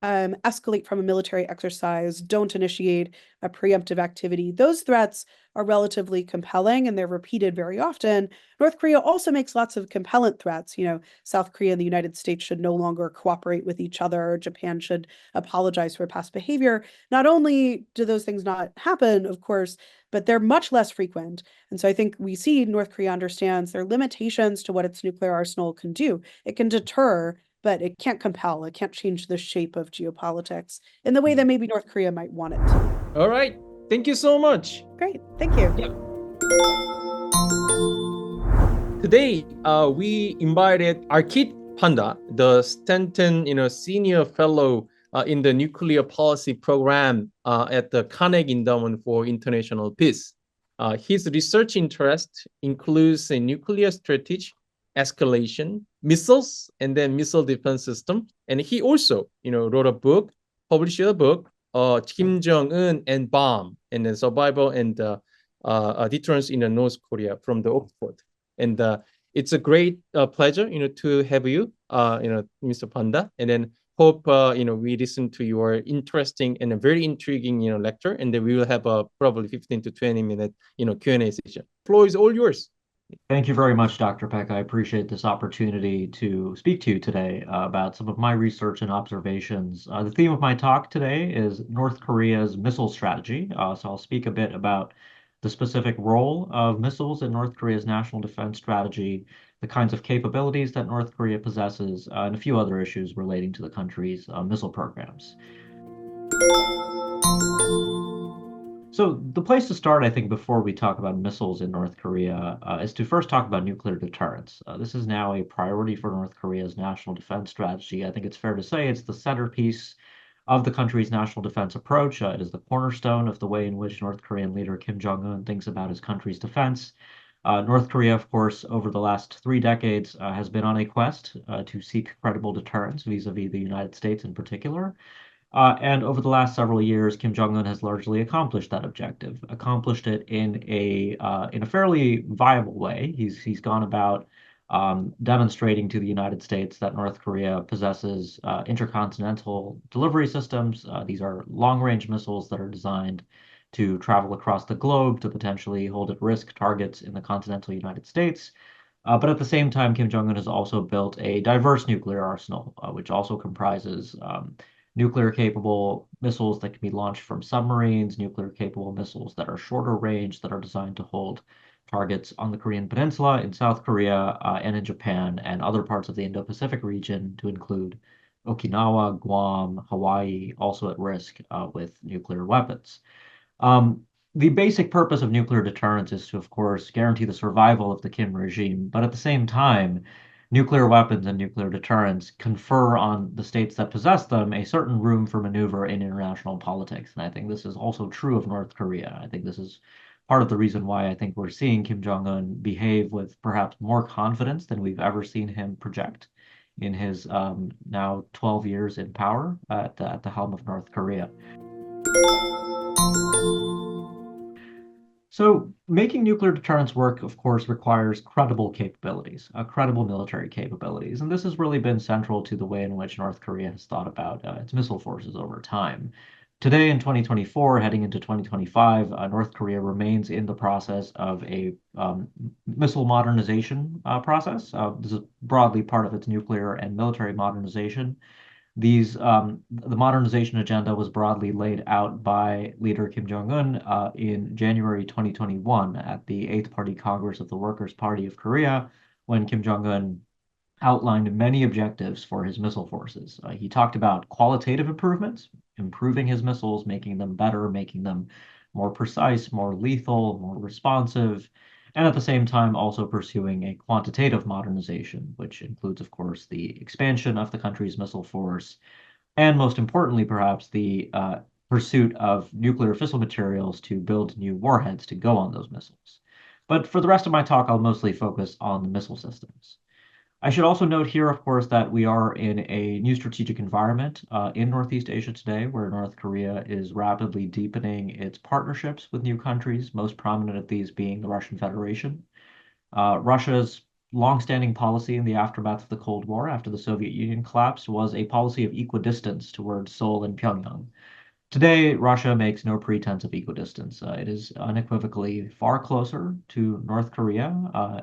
escalate from a military exercise, don't initiate a preemptive activity. Those threats are relatively compelling and they're repeated very often. North Korea also makes lots of compellant threats. South Korea and the United States should no longer cooperate with each other. Japan should apologize for past behavior. Not only do those things not happen, of course, but they're much less frequent. And so I think we see North Korea understands their limitations to what its nuclear arsenal can do. It can deter, but it can't compel. It can't change the shape of geopolitics in the way that maybe North Korea might want it to. All right. Thank you so much. Great. Thank you. Yeah. Today, we invited Ankit Panda, the Stanton, senior fellow in the nuclear policy program at the Carnegie Endowment for International Peace. His research interest includes a nuclear strategy, escalation, missiles, and then missile defense system. And he also, wrote a book, published a book Kim Jong-un and bomb, and then survival and deterrence in North Korea from the Oxford. And it's a great pleasure, to have you, Mr. Panda. And then hope, we listen to your interesting and a very intriguing, lecture. And then we will have a probably 15 to 20-minute, Q&A session. Floor is all yours. Thank you very much, Dr. Peck. I appreciate this opportunity to speak to you today about some of my research and observations. The theme of my talk today is North Korea's missile strategy. So I'll speak a bit about the specific role of missiles in North Korea's national defense strategy, the kinds of capabilities that North Korea possesses, and a few other issues relating to the country's missile programs. So the place to start, I think, before we talk about missiles in North Korea is to first talk about nuclear deterrence. This is now a priority for North Korea's national defense strategy. I think it's fair to say it's the centerpiece of the country's national defense approach. It is the cornerstone of the way in which North Korean leader Kim Jong-un thinks about his country's defense. North Korea, of course, over the last 3 decades has been on a quest to seek credible deterrence vis-a-vis the United States in particular. And over the last several years, Kim Jong-un has largely accomplished that objective, accomplished it in a fairly viable way. He's gone about demonstrating to the United States that North Korea possesses intercontinental delivery systems. These are long-range missiles that are designed to travel across the globe to potentially hold at risk targets in the continental United States. But at the same time, Kim Jong-un has also built a diverse nuclear arsenal, which also comprises nuclear-capable missiles that can be launched from submarines, nuclear-capable missiles that are shorter range, that are designed to hold targets on the Korean Peninsula, in South Korea, and in Japan, and other parts of the Indo-Pacific region, to include Okinawa, Guam, Hawaii, also at risk with nuclear weapons. The basic purpose of nuclear deterrence is to, of course, guarantee the survival of the Kim regime, but at the same time, nuclear weapons and nuclear deterrence confer on the states that possess them a certain room for maneuver in international politics. And I think this is also true of North Korea. I think this is part of the reason why I think we're seeing Kim Jong-un behave with perhaps more confidence than we've ever seen him project in his now 12 years in power at the helm of North Korea. So making nuclear deterrence work, of course, requires credible capabilities, credible military capabilities. And this has really been central to the way in which North Korea has thought about its missile forces over time. Today, in 2024, heading into 2025, North Korea remains in the process of a missile modernization process. This is broadly part of its nuclear and military modernization. The modernization agenda was broadly laid out by leader Kim Jong-un in January 2021 at the 8th Party Congress of the Workers' Party of Korea, when Kim Jong-un outlined many objectives for his missile forces. He talked about qualitative improvements, improving his missiles, making them better, making them more precise, more lethal, more responsive, and at the same time also pursuing a quantitative modernization, which includes, of course, the expansion of the country's missile force, and most importantly, perhaps, the pursuit of nuclear fissile materials to build new warheads to go on those missiles. But for the rest of my talk, I'll mostly focus on the missile systems. I should also note here, of course, that we are in a new strategic environment in Northeast Asia today, where North Korea is rapidly deepening its partnerships with new countries, most prominent of these being the Russian Federation. Russia's longstanding policy in the aftermath of the Cold War, after the Soviet Union collapsed, was a policy of equidistance towards Seoul and Pyongyang. Today, Russia makes no pretense of equidistance. It is unequivocally far closer to North Korea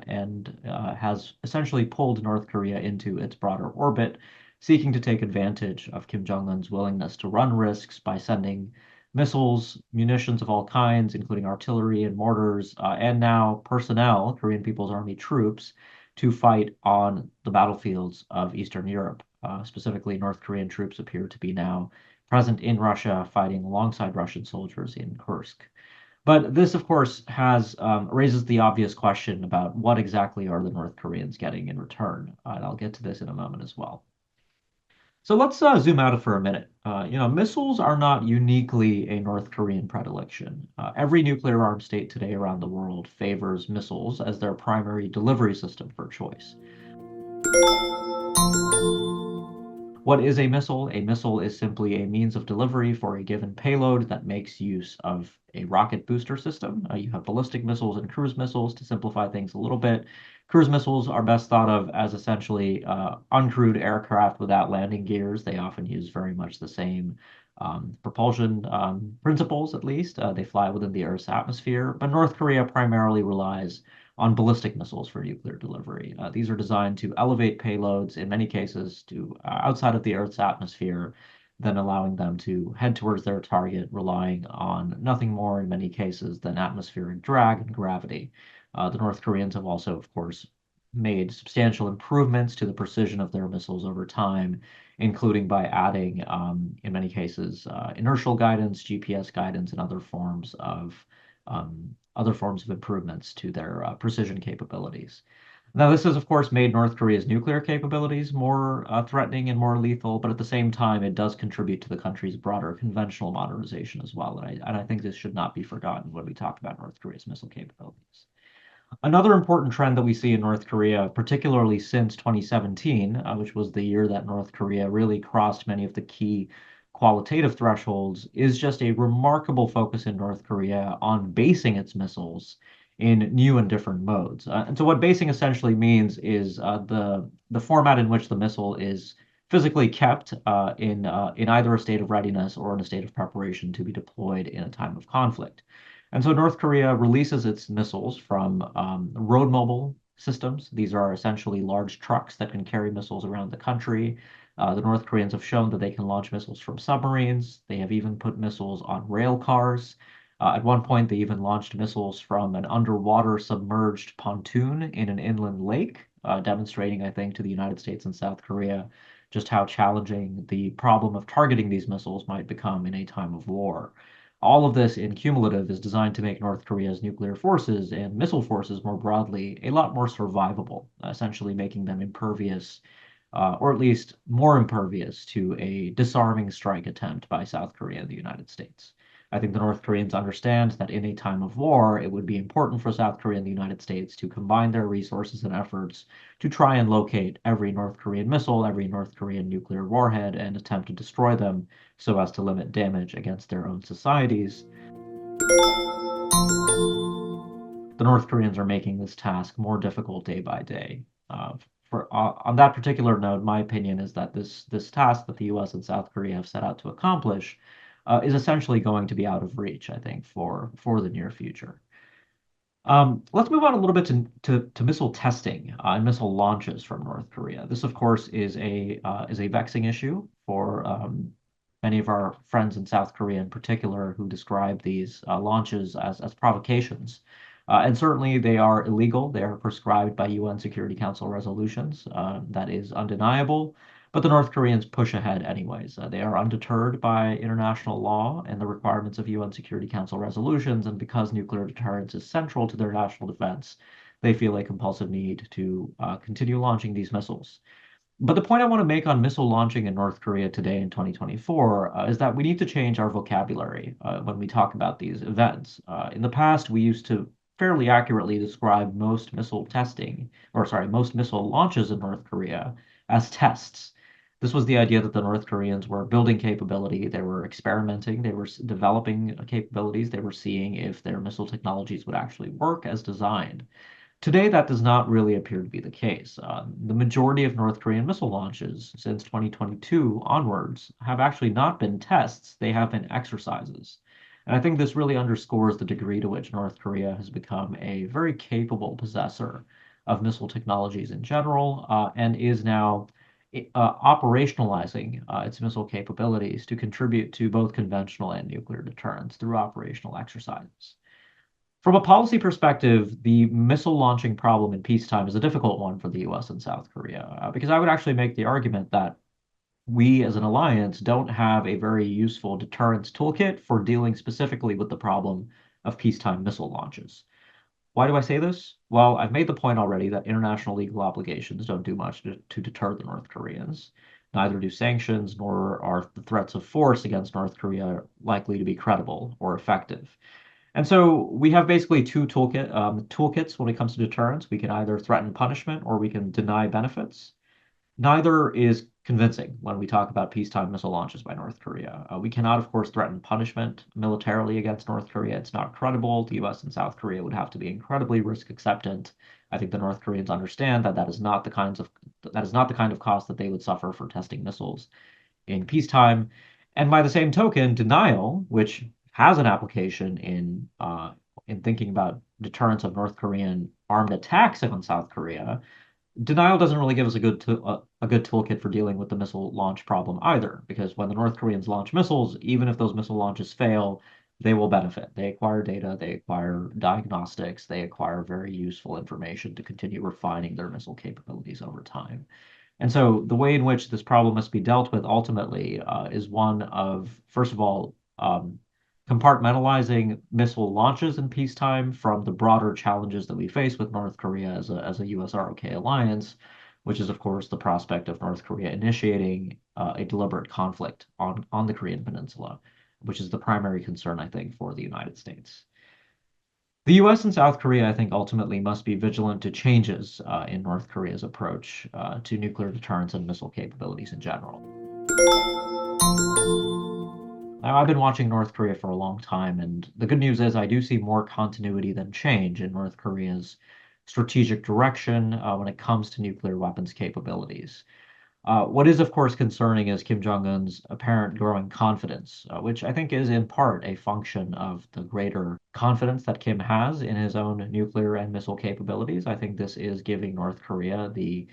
and has essentially pulled North Korea into its broader orbit, seeking to take advantage of Kim Jong-un's willingness to run risks by sending missiles, munitions of all kinds, including artillery and mortars, and now personnel, Korean People's Army troops, to fight on the battlefields of Eastern Europe. Specifically, North Korean troops appear to be now present in Russia, fighting alongside Russian soldiers in Kursk. But this, of course, raises the obvious question about what exactly are the North Koreans getting in return. And I'll get to this in a moment as well. So let's zoom out for a minute. Missiles are not uniquely a North Korean predilection. Every nuclear-armed state today around the world favors missiles as their primary delivery system for choice. What is a missile? A missile is simply a means of delivery for a given payload that makes use of a rocket booster system. You have ballistic missiles and cruise missiles. To simplify things a little bit, cruise missiles are best thought of as essentially uncrewed aircraft without landing gears. They often use very much the same propulsion principles, at least. They fly within the Earth's atmosphere, but North Korea primarily relies on ballistic missiles for nuclear delivery. These are designed to elevate payloads, in many cases, to outside of the Earth's atmosphere, then allowing them to head towards their target, relying on nothing more in many cases than atmospheric drag and gravity. The North Koreans have also, of course, made substantial improvements to the precision of their missiles over time, including by adding, in many cases, inertial guidance, GPS guidance, and other forms of improvements to their precision capabilities. Now, this has, of course, made North Korea's nuclear capabilities more threatening and more lethal, but at the same time, it does contribute to the country's broader conventional modernization as well. And I think this should not be forgotten when we talk about North Korea's missile capabilities. Another important trend that we see in North Korea, particularly since 2017, which was the year that North Korea really crossed many of the key qualitative thresholds, is just a remarkable focus in North Korea on basing its missiles in new and different modes. And so what basing essentially means is the format in which the missile is physically kept in either a state of readiness or in a state of preparation to be deployed in a time of conflict. And so North Korea releases its missiles from road mobile systems. These are essentially large trucks that can carry missiles around the country. The North Koreans have shown that they can launch missiles from submarines. They have even put missiles on rail cars. At one point, they even launched missiles from an underwater submerged pontoon in an inland lake, demonstrating, I think, to the United States and South Korea just how challenging the problem of targeting these missiles might become in a time of war. All of this in cumulative is designed to make North Korea's nuclear forces and missile forces more broadly a lot more survivable, essentially making them impervious, or at least more impervious to a disarming strike attempt by South Korea and the United States. I think the North Koreans understand that in a time of war, it would be important for South Korea and the United States to combine their resources and efforts to try and locate every North Korean missile, every North Korean nuclear warhead, and attempt to destroy them so as to limit damage against their own societies. The North Koreans are making this task more difficult day by day. On that particular note, my opinion is that this task that the U.S. and South Korea have set out to accomplish is essentially going to be out of reach, I think, for the near future. Let's move on a little bit to missile testing and missile launches from North Korea. This, of course, is a vexing issue for many of our friends in South Korea in particular who describe these launches as provocations. And certainly they are illegal. They are prescribed by UN Security Council resolutions. That is undeniable. But the North Koreans push ahead anyways. They are undeterred by international law and the requirements of UN Security Council resolutions, and because nuclear deterrence is central to their national defense, they feel a compulsive need to continue launching these missiles. But the point I want to make on missile launching in North Korea today in 2024 is that we need to change our vocabulary when we talk about these events. In the past, we used to fairly accurately describe most missile launches in North Korea as tests. This was the idea that the North Koreans were building capability, they were experimenting, they were developing capabilities, they were seeing if their missile technologies would actually work as designed. Today, that does not really appear to be the case. The majority of North Korean missile launches since 2022 onwards have actually not been tests, they have been exercises. And I think this really underscores the degree to which North Korea has become a very capable possessor of missile technologies in general, and is now operationalizing its missile capabilities to contribute to both conventional and nuclear deterrence through operational exercises. From a policy perspective, the missile launching problem in peacetime is a difficult one for the US and South Korea, because I would actually make the argument that we as an alliance don't have a very useful deterrence toolkit for dealing specifically with the problem of peacetime missile launches. Why do I say this? Well, I've made the point already that international legal obligations don't do much to deter the North Koreans. Neither do sanctions, nor are the threats of force against North Korea likely to be credible or effective. And so we have basically two toolkits when it comes to deterrence. We can either threaten punishment or we can deny benefits. Neither is convincing when we talk about peacetime missile launches by North Korea. We cannot, of course, threaten punishment militarily against North Korea. It's not credible. The US and South Korea would have to be incredibly risk acceptant. I think the North Koreans understand that that is not the kind of cost that they would suffer for testing missiles in peacetime. And by the same token, denial, which has an application in thinking about deterrence of North Korean armed attacks on South Korea, denial doesn't really give us a good toolkit for dealing with the missile launch problem either, because when the North Koreans launch missiles, even if those missile launches fail, they will benefit. They acquire data, they acquire diagnostics, they acquire very useful information to continue refining their missile capabilities over time. And so the way in which this problem must be dealt with ultimately is one of, first of all, compartmentalizing missile launches in peacetime from the broader challenges that we face with North Korea as a US-ROK alliance, which is, of course, the prospect of North Korea initiating a deliberate conflict on the Korean Peninsula, which is the primary concern, I think, for the United States. The US and South Korea, I think, ultimately must be vigilant to changes in North Korea's approach to nuclear deterrence and missile capabilities in general. Now, I've been watching North Korea for a long time, and the good news is I do see more continuity than change in North Korea's strategic direction when it comes to nuclear weapons capabilities. What is, of course, concerning is Kim Jong-un's apparent growing confidence, which I think is in part a function of the greater confidence that Kim has in his own nuclear and missile capabilities. I think this is giving North Korea the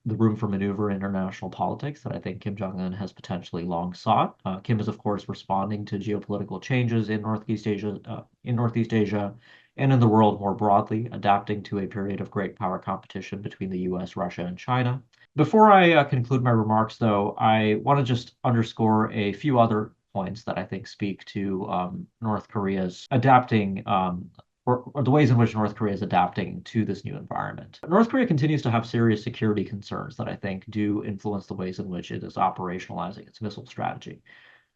room for maneuver in international politics that I think Kim Jong-un has potentially long sought. Kim is, of course, responding to geopolitical changes in Northeast Asia, and in the world more broadly, adapting to a period of great power competition between the US, Russia, and China. Before I conclude my remarks, though, I want to just underscore a few other points that I think speak to North Korea's adapting or the ways in which North Korea is adapting to this new environment. North Korea continues to have serious security concerns that I think do influence the ways in which it is operationalizing its missile strategy.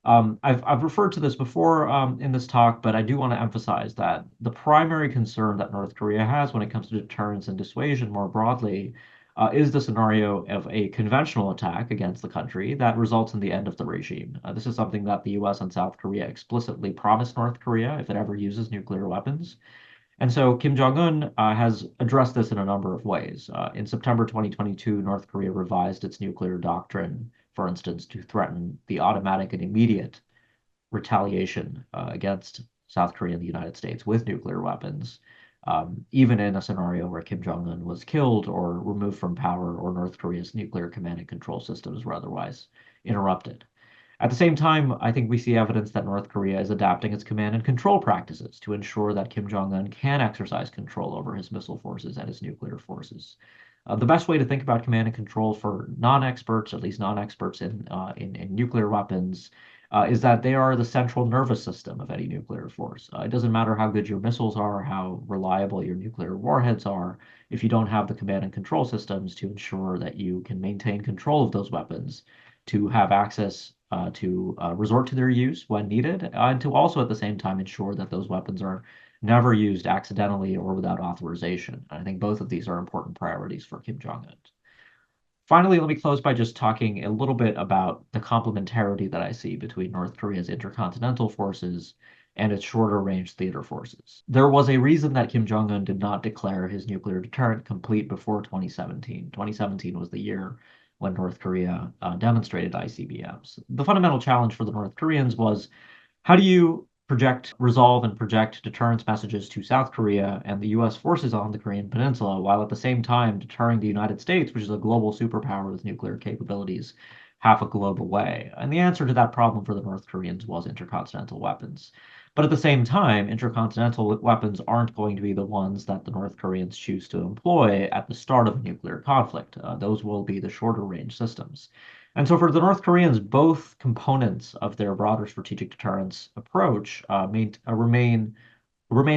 I've referred to this before in this talk, but I do want to emphasize that the primary concern that North Korea has when it comes to deterrence and dissuasion more broadly is the scenario of a conventional attack against the country that results in the end of the regime. This is something that the US and South Korea explicitly promised North Korea if it ever uses nuclear weapons. And so Kim Jong-un has addressed this in a number of ways. In September 2022, North Korea revised its nuclear doctrine, for instance, to threaten the automatic and immediate retaliation against South Korea and the United States with nuclear weapons, even in a scenario where Kim Jong-un was killed or removed from power or North Korea's nuclear command and control systems were otherwise interrupted. At the same time, I think we see evidence that North Korea is adapting its command and control practices to ensure that Kim Jong-un can exercise control over his missile forces and his nuclear forces. The best way to think about command and control for non-experts, at least non-experts in nuclear weapons, is that they are the central nervous system of any nuclear force. It doesn't matter how good your missiles are, how reliable your nuclear warheads are, if you don't have the command and control systems to ensure that you can maintain control of those weapons, to have access to resort to their use when needed, and to also at the same time ensure that those weapons are never used accidentally or without authorization. I think both of these are important priorities for Kim Jong-un. Finally, let me close by just talking a little bit about the complementarity that I see between North Korea's intercontinental forces and its shorter range theater forces. There was a reason that Kim Jong-un did not declare his nuclear deterrent complete before 2017. 2017 was the year when North Korea demonstrated ICBMs. The fundamental challenge for the North Koreans was, how do you resolve and project deterrence messages to South Korea and the US forces on the Korean Peninsula, while at the same time deterring the United States, which is a global superpower with nuclear capabilities, half a globe away? And the answer to that problem for the North Koreans was intercontinental weapons. But at the same time, intercontinental weapons aren't going to be the ones that the North Koreans choose to employ at the start of a nuclear conflict. Those will be the shorter range systems. And so for the North Koreans, both components of their broader strategic deterrence approach remain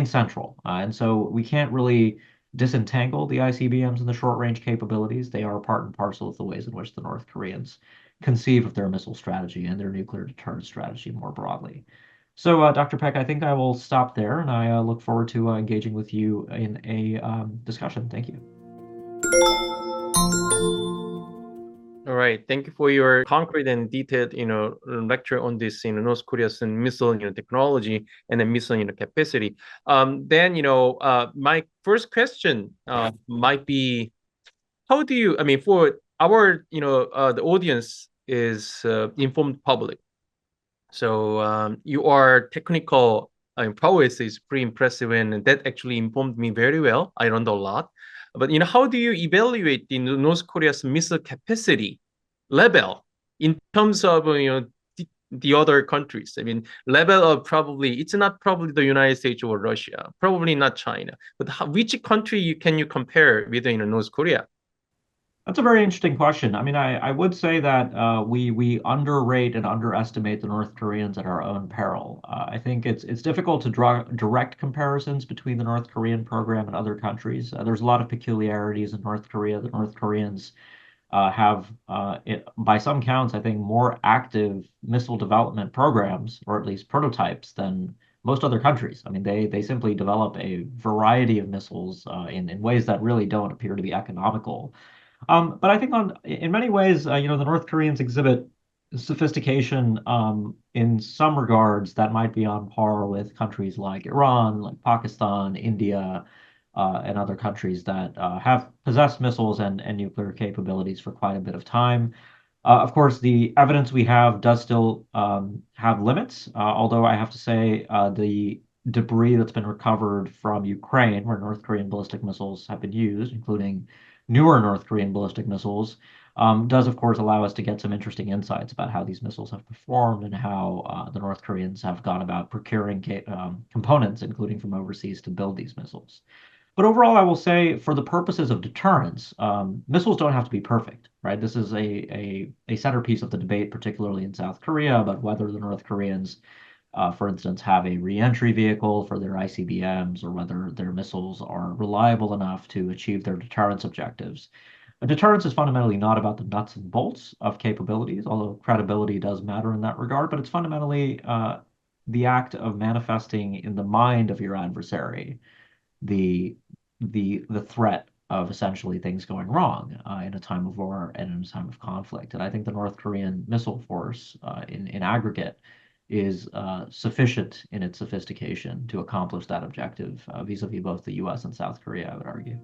central. And so we can't really disentangle the ICBMs and the short range capabilities. They are part and parcel of the ways in which the North Koreans conceive of their missile strategy and their nuclear deterrence strategy more broadly. So, Dr. Peck, I think I will stop there, and I look forward to engaging with you in a discussion. Thank you. right. Thank you for your concrete and detailed, lecture on this, North Korea's missile, technology and then missile, capacity. Then, my first question might be, how do you, I mean, for our, the audience is informed public. So your technical prowess is pretty impressive, and that actually informed me very well. I learned a lot. But how do you evaluate the North Korea's missile capacity level in terms of the other countries? I mean, level of probably it's not probably the United States or Russia, probably not China. But which country can you compare with North Korea? That's a very interesting question. I mean, I would say that we underrate and underestimate the North Koreans at our own peril. I think it's difficult to draw direct comparisons between the North Korean program and other countries. There's a lot of peculiarities in North Korea. The North Koreans have, by some counts, I think, more active missile development programs, or at least prototypes, than most other countries. I mean, they simply develop a variety of missiles in ways that really don't appear to be economical. But I think in many ways, the North Koreans exhibit sophistication in some regards that might be on par with countries like Iran, like Pakistan, India, and other countries that have possessed missiles and nuclear capabilities for quite a bit of time. Of course, the evidence we have does still have limits, although I have to say the debris that's been recovered from Ukraine, where North Korean ballistic missiles have been used, including newer North Korean ballistic missiles, does, of course, allow us to get some interesting insights about how these missiles have performed and how the North Koreans have gone about procuring components, including from overseas, to build these missiles. But overall, I will say, for the purposes of deterrence, missiles don't have to be perfect, right? This is a centerpiece of the debate, particularly in South Korea, about whether the North Koreans, for instance, have a reentry vehicle for their ICBMs, or whether their missiles are reliable enough to achieve their deterrence objectives. Deterrence is fundamentally not about the nuts and bolts of capabilities, although credibility does matter in that regard, but it's fundamentally the act of manifesting in the mind of your adversary the threat of essentially things going wrong in a time of war and in a time of conflict. And I think the North Korean missile force in aggregate is sufficient in its sophistication to accomplish that objective vis-a-vis both the US and South Korea, I would argue.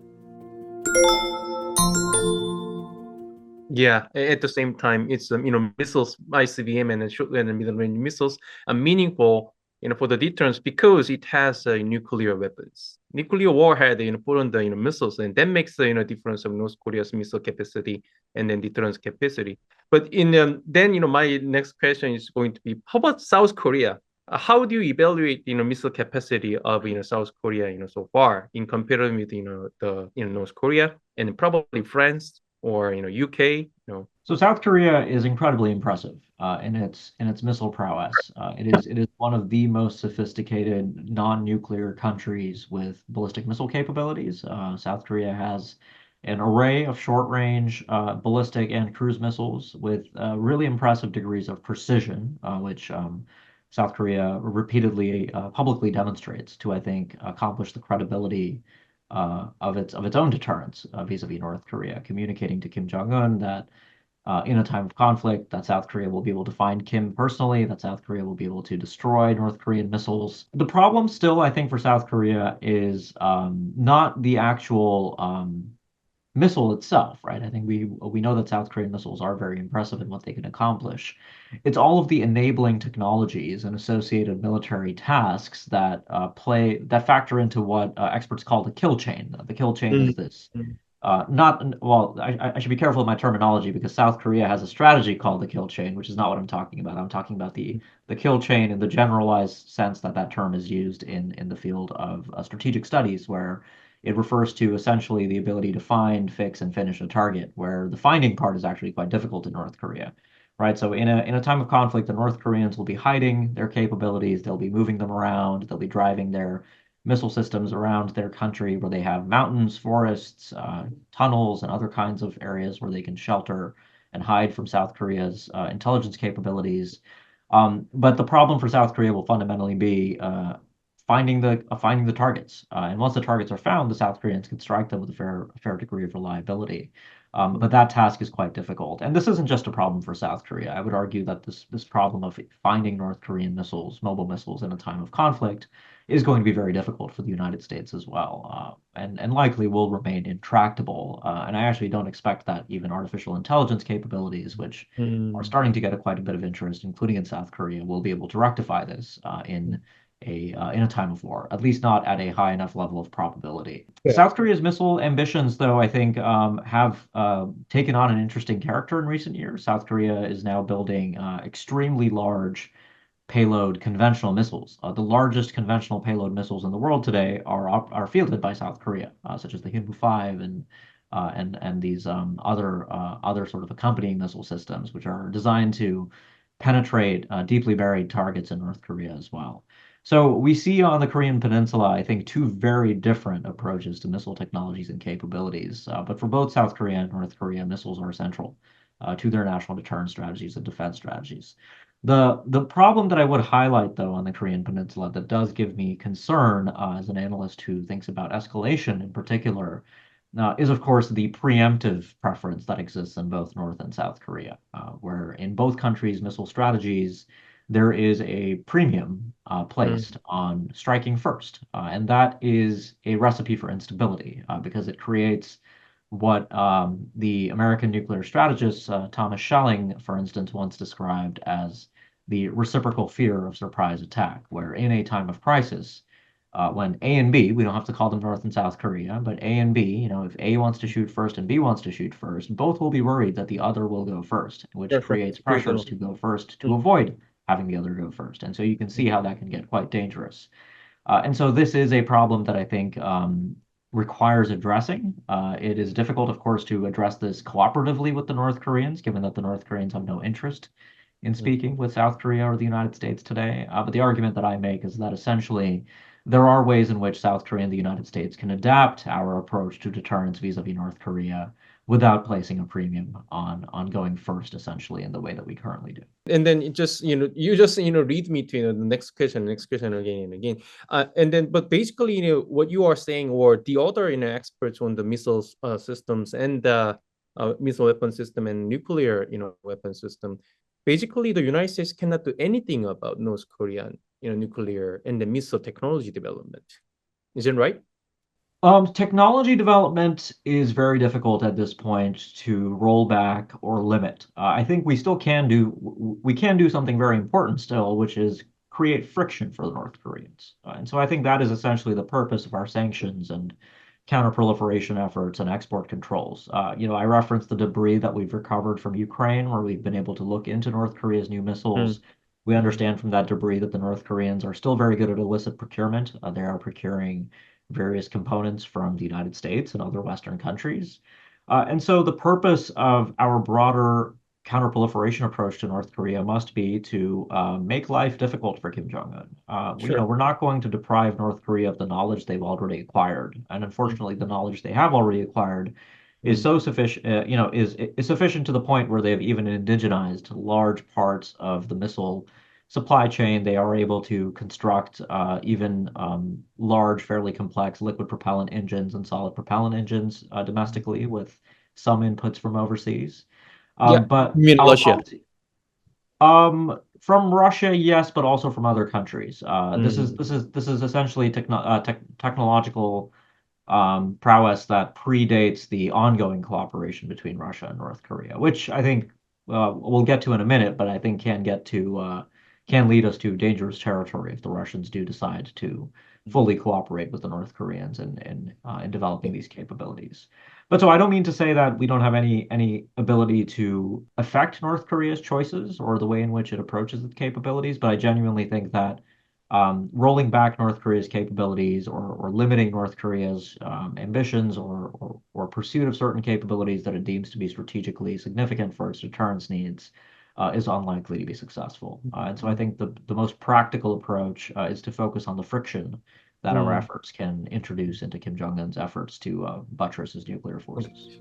Yeah, at the same time, it's missiles, ICBM and short and middle range missiles are meaningful for the deterrence because it has nuclear weapons. Nuclear warhead put on the missiles, and that makes the difference of North Korea's missile capacity and then deterrence capacity. But then my next question is going to be, how about South Korea? How do you evaluate missile capacity of South Korea so far in comparison with the North Korea and probably France or UK? So South Korea is incredibly impressive in its missile prowess. It is one of the most sophisticated non-nuclear countries with ballistic missile capabilities. South Korea has an array of short-range ballistic and cruise missiles with really impressive degrees of precision, which South Korea repeatedly publicly demonstrates to, I think, accomplish the credibility of its own deterrence vis-a-vis North Korea, communicating to Kim Jong-un that in a time of conflict, that South Korea will be able to find Kim personally, that South Korea will be able to destroy North Korean missiles. The problem still, I think, for South Korea is not the actual missile itself, right? I think we know that South Korean missiles are very impressive in what they can accomplish. It's all of the enabling technologies and associated military tasks that factor into what experts call the kill chain. The kill chain is this. I should be careful with my terminology because South Korea has a strategy called the kill chain, which is not what I'm talking about. I'm talking about the kill chain in the generalized sense that term is used in the field of strategic studies, where it refers to essentially the ability to find, fix, and finish a target, where the finding part is actually quite difficult in North Korea, right? So in a time of conflict, the North Koreans will be hiding their capabilities, they'll be moving them around, they'll be driving their missile systems around their country where they have mountains, forests, tunnels, and other kinds of areas where they can shelter and hide from South Korea's intelligence capabilities. But the problem for South Korea will fundamentally be finding the targets. And once the targets are found, the South Koreans can strike them with a fair degree of reliability. But that task is quite difficult. And this isn't just a problem for South Korea. I would argue that this problem of finding North Korean missiles, mobile missiles, in a time of conflict is going to be very difficult for the United States as well, and likely will remain intractable. And I actually don't expect that even artificial intelligence capabilities, which are starting to get quite a bit of interest, including in South Korea, will be able to rectify this in a time of war, at least not at a high enough level of probability. Yeah. South Korea's missile ambitions, though, I think have taken on an interesting character in recent years. South Korea is now building extremely large payload conventional missiles. The largest conventional payload missiles in the world today are fielded by South Korea, such as the Hyunwoo-5 and these other sort of accompanying missile systems, which are designed to penetrate deeply buried targets in North Korea as well. So we see on the Korean Peninsula, I think, two very different approaches to missile technologies and capabilities. But for both South Korea and North Korea, missiles are central to their national deterrence strategies and defense strategies. The problem that I would highlight, though, on the Korean Peninsula that does give me concern as an analyst who thinks about escalation in particular is, of course, the preemptive preference that exists in both North and South Korea, where in both countries' missile strategies, there is a premium placed on striking first. And that is a recipe for instability because it creates what the American nuclear strategist Thomas Schelling, for instance, once described as the reciprocal fear of surprise attack, where in a time of crisis, when A and B, we don't have to call them North and South Korea, but A and B, if A wants to shoot first and B wants to shoot first, both will be worried that the other will go first, which creates pressures to go first to avoid having the other go first. And so you can see how that can get quite dangerous. And so this is a problem that I think requires addressing. It is difficult, of course, to address this cooperatively with the North Koreans, given that the North Koreans have no interest in speaking with South Korea or the United States today. But the argument that I make is that essentially there are ways in which South Korea and the United States can adapt our approach to deterrence vis-a-vis North Korea without placing a premium on going first, essentially, in the way that we currently do. And then it just you just lead me to the next question again and again, and then but basically what you are saying, or the other experts on the missile systems and the missile weapon system and nuclear weapon system, basically the United States cannot do anything about North Korean nuclear and the missile technology development. Is it right? Technology development is very difficult at this point to roll back or limit. I think we can do something very important still, which is create friction for the North Koreans. And so I think that is essentially the purpose of our sanctions and counterproliferation efforts and export controls. I referenced the debris that we've recovered from Ukraine, where we've been able to look into North Korea's new missiles. We understand from that debris that the North Koreans are still very good at illicit procurement. They are procuring various components from the United States and other Western countries. And so the purpose of our broader counterproliferation approach to North Korea must be to make life difficult for Kim Jong-un. Sure. We're not going to deprive North Korea of the knowledge they've already acquired. And unfortunately, the knowledge they have already acquired is so sufficient, is sufficient to the point where they've even indigenized large parts of the missile supply chain. They are able to construct even large, fairly complex liquid propellant engines and solid propellant engines domestically with some inputs from overseas. But you mean Russia? From Russia, yes, but also from other countries. This is essentially technological prowess that predates the ongoing cooperation between Russia and North Korea, which I think we'll get to in a minute, but I think can lead us to dangerous territory if the Russians do decide to fully cooperate with the North Koreans in developing these capabilities. But so I don't mean to say that we don't have any ability to affect North Korea's choices or the way in which it approaches its capabilities, but I genuinely think that rolling back North Korea's capabilities or limiting North Korea's ambitions or pursuit of certain capabilities that it deems to be strategically significant for its deterrence needs is unlikely to be successful. And so I think the most practical approach is to focus on the friction that our efforts can introduce into Kim Jong-un's efforts to buttress his nuclear forces.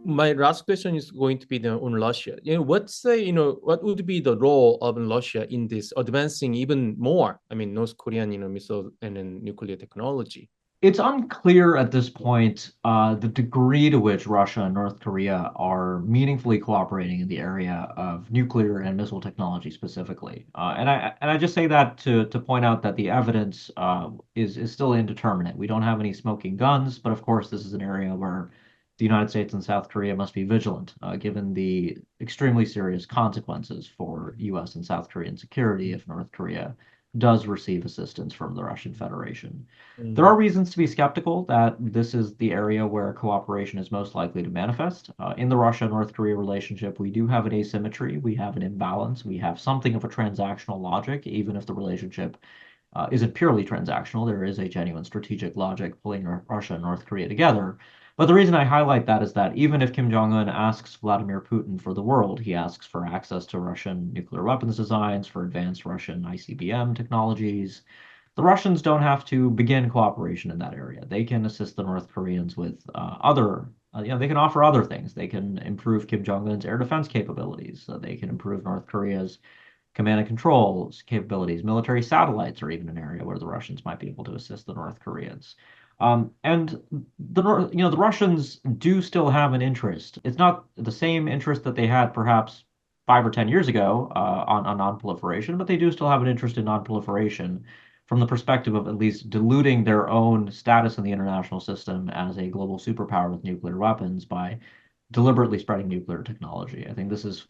My last question is going to be on Russia. What would be the role of Russia in this advancing even more? I mean, North Korean, missile and then nuclear technology. It's unclear at this point the degree to which Russia and North Korea are meaningfully cooperating in the area of nuclear and missile technology specifically. And I just say that to point out that the evidence is still indeterminate. We don't have any smoking guns, but of course this is an area where the United States and South Korea must be vigilant, given the extremely serious consequences for U.S. and South Korean security if North Korea does receive assistance from the Russian Federation. There are reasons to be skeptical that this is the area where cooperation is most likely to manifest. In the Russia-North Korea relationship, we do have an asymmetry, we have an imbalance, we have something of a transactional logic, even if the relationship isn't purely transactional. There is a genuine strategic logic pulling Russia and North Korea together. But the reason I highlight that is that even if Kim Jong-un asks Vladimir Putin for the world, he asks for access to Russian nuclear weapons designs, for advanced Russian ICBM technologies. The Russians don't have to begin cooperation in that area. They can assist the North Koreans with they can offer other things. They can improve Kim Jong-un's air defense capabilities. They can improve North Korea's command and control capabilities. Military satellites are even an area where the Russians might be able to assist the North Koreans. And the Russians do still have an interest. It's not the same interest that they had perhaps 5 or 10 years ago on non-proliferation, but they do still have an interest in non-proliferation from the perspective of at least diluting their own status in the international system as a global superpower with nuclear weapons by deliberately spreading nuclear technology. I think this is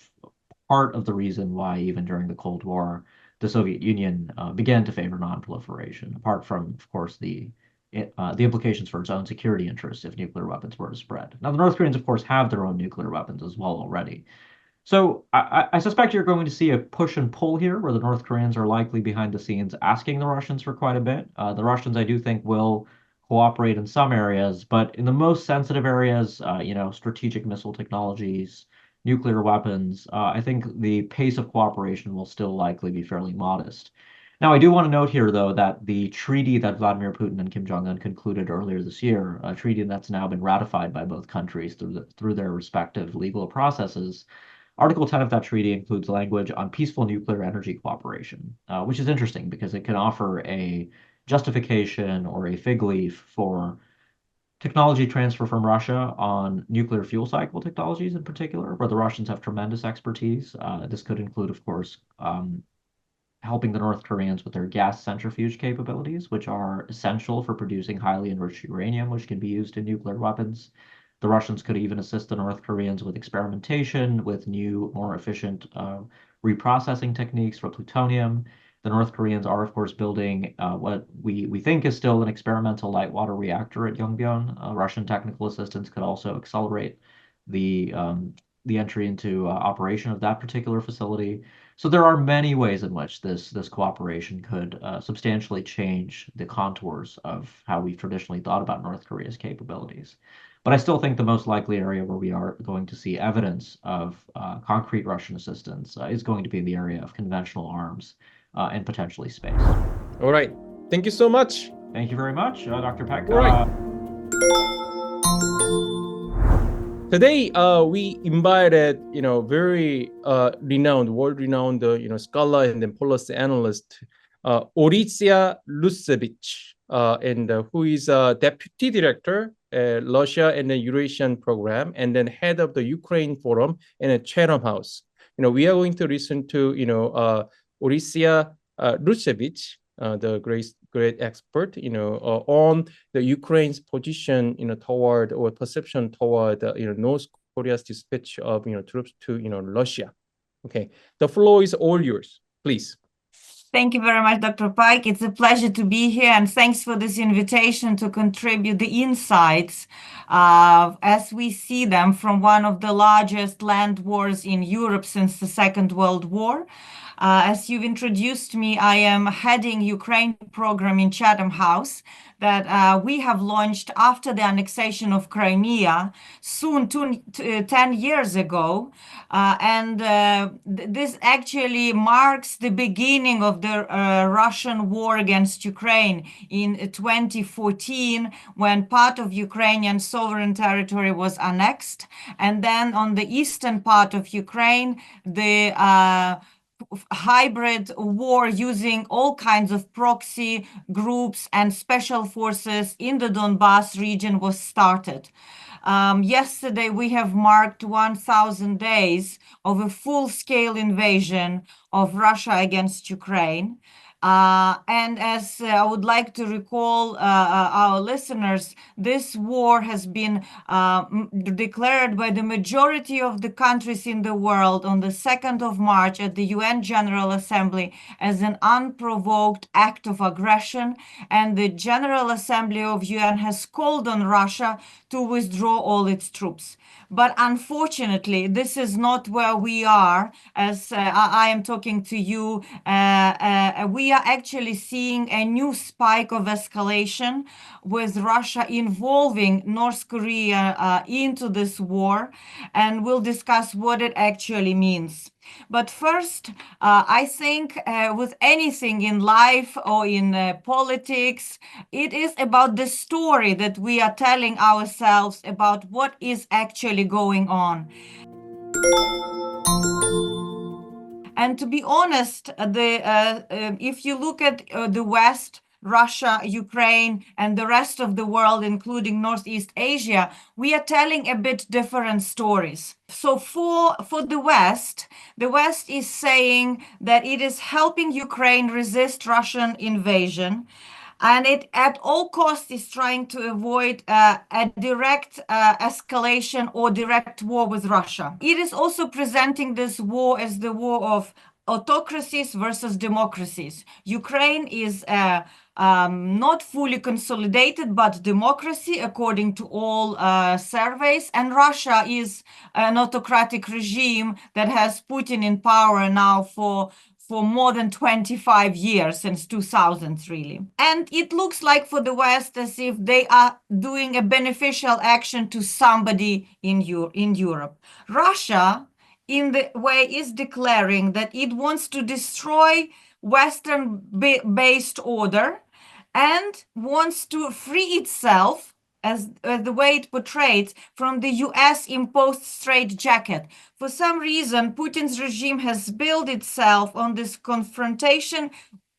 part of the reason why even during the Cold War, the Soviet Union began to favor non-proliferation, apart from, of course, the implications for its own security interests if nuclear weapons were to spread. Now, the North Koreans, of course, have their own nuclear weapons as well already. So I suspect you're going to see a push and pull here where the North Koreans are likely behind the scenes asking the Russians for quite a bit. The Russians, I do think, will cooperate in some areas, but in the most sensitive areas, strategic missile technologies, nuclear weapons, I think the pace of cooperation will still likely be fairly modest. Now, I do want to note here, though, that the treaty that Vladimir Putin and Kim Jong-un concluded earlier this year, a treaty that's now been ratified by both countries through their respective legal processes, Article 10 of that treaty includes language on peaceful nuclear energy cooperation, which is interesting because it can offer a justification or a fig leaf for technology transfer from Russia on nuclear fuel cycle technologies in particular, where the Russians have tremendous expertise. This could include, of course, helping the North Koreans with their gas centrifuge capabilities, which are essential for producing highly enriched uranium, which can be used in nuclear weapons. The Russians could even assist the North Koreans with experimentation with new, more efficient reprocessing techniques for plutonium. The North Koreans are, of course, building what we think is still an experimental light water reactor at Yongbyon. Russian technical assistance could also accelerate the entry into operation of that particular facility. So there are many ways in which this cooperation could substantially change the contours of how we've traditionally thought about North Korea's capabilities. But I still think the most likely area where we are going to see evidence of concrete Russian assistance is going to be in the area of conventional arms and potentially space. All right. Thank you so much. Thank you very much, Dr. Peck. All right. Today, we invited, very renowned, world-renowned, scholar and then policy analyst, Orysia Lutsevych, and who is a deputy director at Russia and the Eurasian program, and then head of the Ukraine Forum and a Chatham House. We are going to listen to, Orysia Lutsevych, the great expert, on the Ukraine's position, toward or perception toward, North Korea's dispatch of, troops to, Russia. Okay, the floor is all yours, please. Thank you very much, Dr. Pike. It's a pleasure to be here, and thanks for this invitation to contribute the insights as we see them from one of the largest land wars in Europe since the Second World War. As you've introduced me, I am heading Ukraine program in Chatham House that we have launched after the annexation of Crimea, soon 10 years ago. This actually marks the beginning of the Russian war against Ukraine in 2014, when part of Ukrainian sovereign territory was annexed. And then on the eastern part of Ukraine, the hybrid war using all kinds of proxy groups and special forces in the Donbass region was started. Yesterday, we have marked 1,000 days of a full-scale invasion of Russia against Ukraine. And as I would like to recall our listeners, this war has been declared by the majority of the countries in the world on the 2nd of March at the UN General Assembly as an unprovoked act of aggression. And the General Assembly of UN has called on Russia to withdraw all its troops. But unfortunately, this is not where we are. As I am talking to you, we are actually seeing a new spike of escalation with Russia involving North Korea into this war, and we'll discuss what it actually means. But first, I think with anything in life or in politics, it is about the story that we are telling ourselves about what is actually going on. And to be honest, if you look at the West, Russia, Ukraine, and the rest of the world, including Northeast Asia, we are telling a bit different stories. So for the West is saying that it is helping Ukraine resist Russian invasion, and it at all costs is trying to avoid a direct escalation or direct war with Russia. It is also presenting this war as the war of autocracies versus democracies. Ukraine is not fully consolidated, but democracy according to all surveys. And Russia is an autocratic regime that has Putin in power now for more than 25 years, since 2000, really. And it looks like for the West as if they are doing a beneficial action to somebody in Europe. Russia, in the way, is declaring that it wants to destroy Western-based order and wants to free itself, as the way it portrays, from the US imposed straitjacket. For some reason, Putin's regime has built itself on this confrontation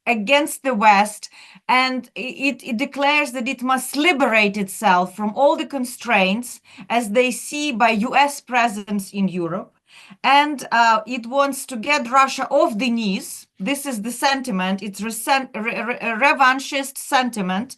against the West, and it declares that it must liberate itself from all the constraints as they see by US presence in Europe. And it wants to get Russia off the knees. This is the sentiment. It's a revanchist sentiment.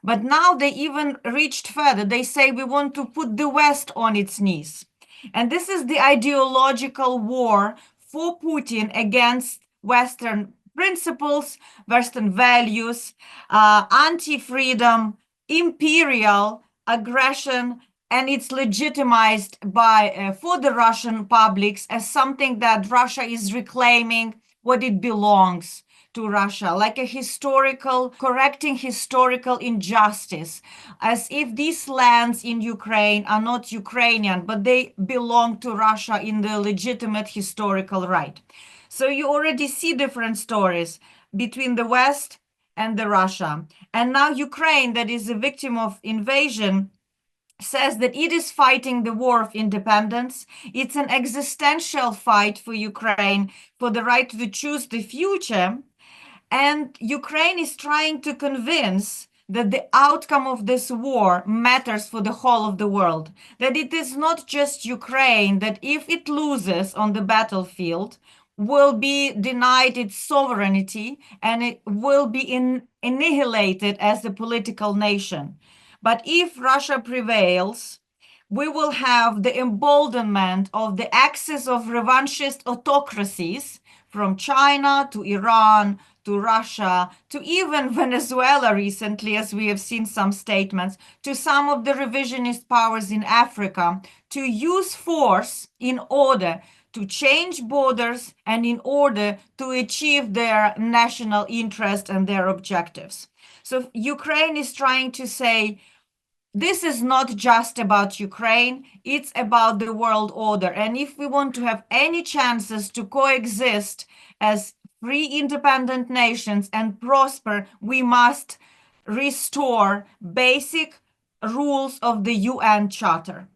But now they even reached further. They say we want to put the West on its knees. And this is the ideological war for Putin against Western principles, Western values, anti-freedom, imperial aggression, and it's legitimized by for the Russian publics as something that Russia is reclaiming what it belongs to Russia, like a correcting historical injustice, as if these lands in Ukraine are not Ukrainian, but they belong to Russia in the legitimate historical right. So you already see different stories between the West and the Russia. And now Ukraine, that is a victim of invasion, says that it is fighting the war of independence. It's an existential fight for Ukraine for the right to choose the future. And Ukraine is trying to convince that the outcome of this war matters for the whole of the world, that it is not just Ukraine, that if it loses on the battlefield, will be denied its sovereignty and it will be annihilated as a political nation. But if Russia prevails, we will have the emboldenment of the axis of revanchist autocracies from China to Iran to Russia to even Venezuela recently, as we have seen some statements, to some of the revisionist powers in Africa, to use force in order to change borders and in order to achieve their national interest and their objectives. So Ukraine is trying to say, this is not just about Ukraine, it's about the world order. And if we want to have any chances to coexist as free independent nations and prosper, we must restore basic rules of the UN Charter.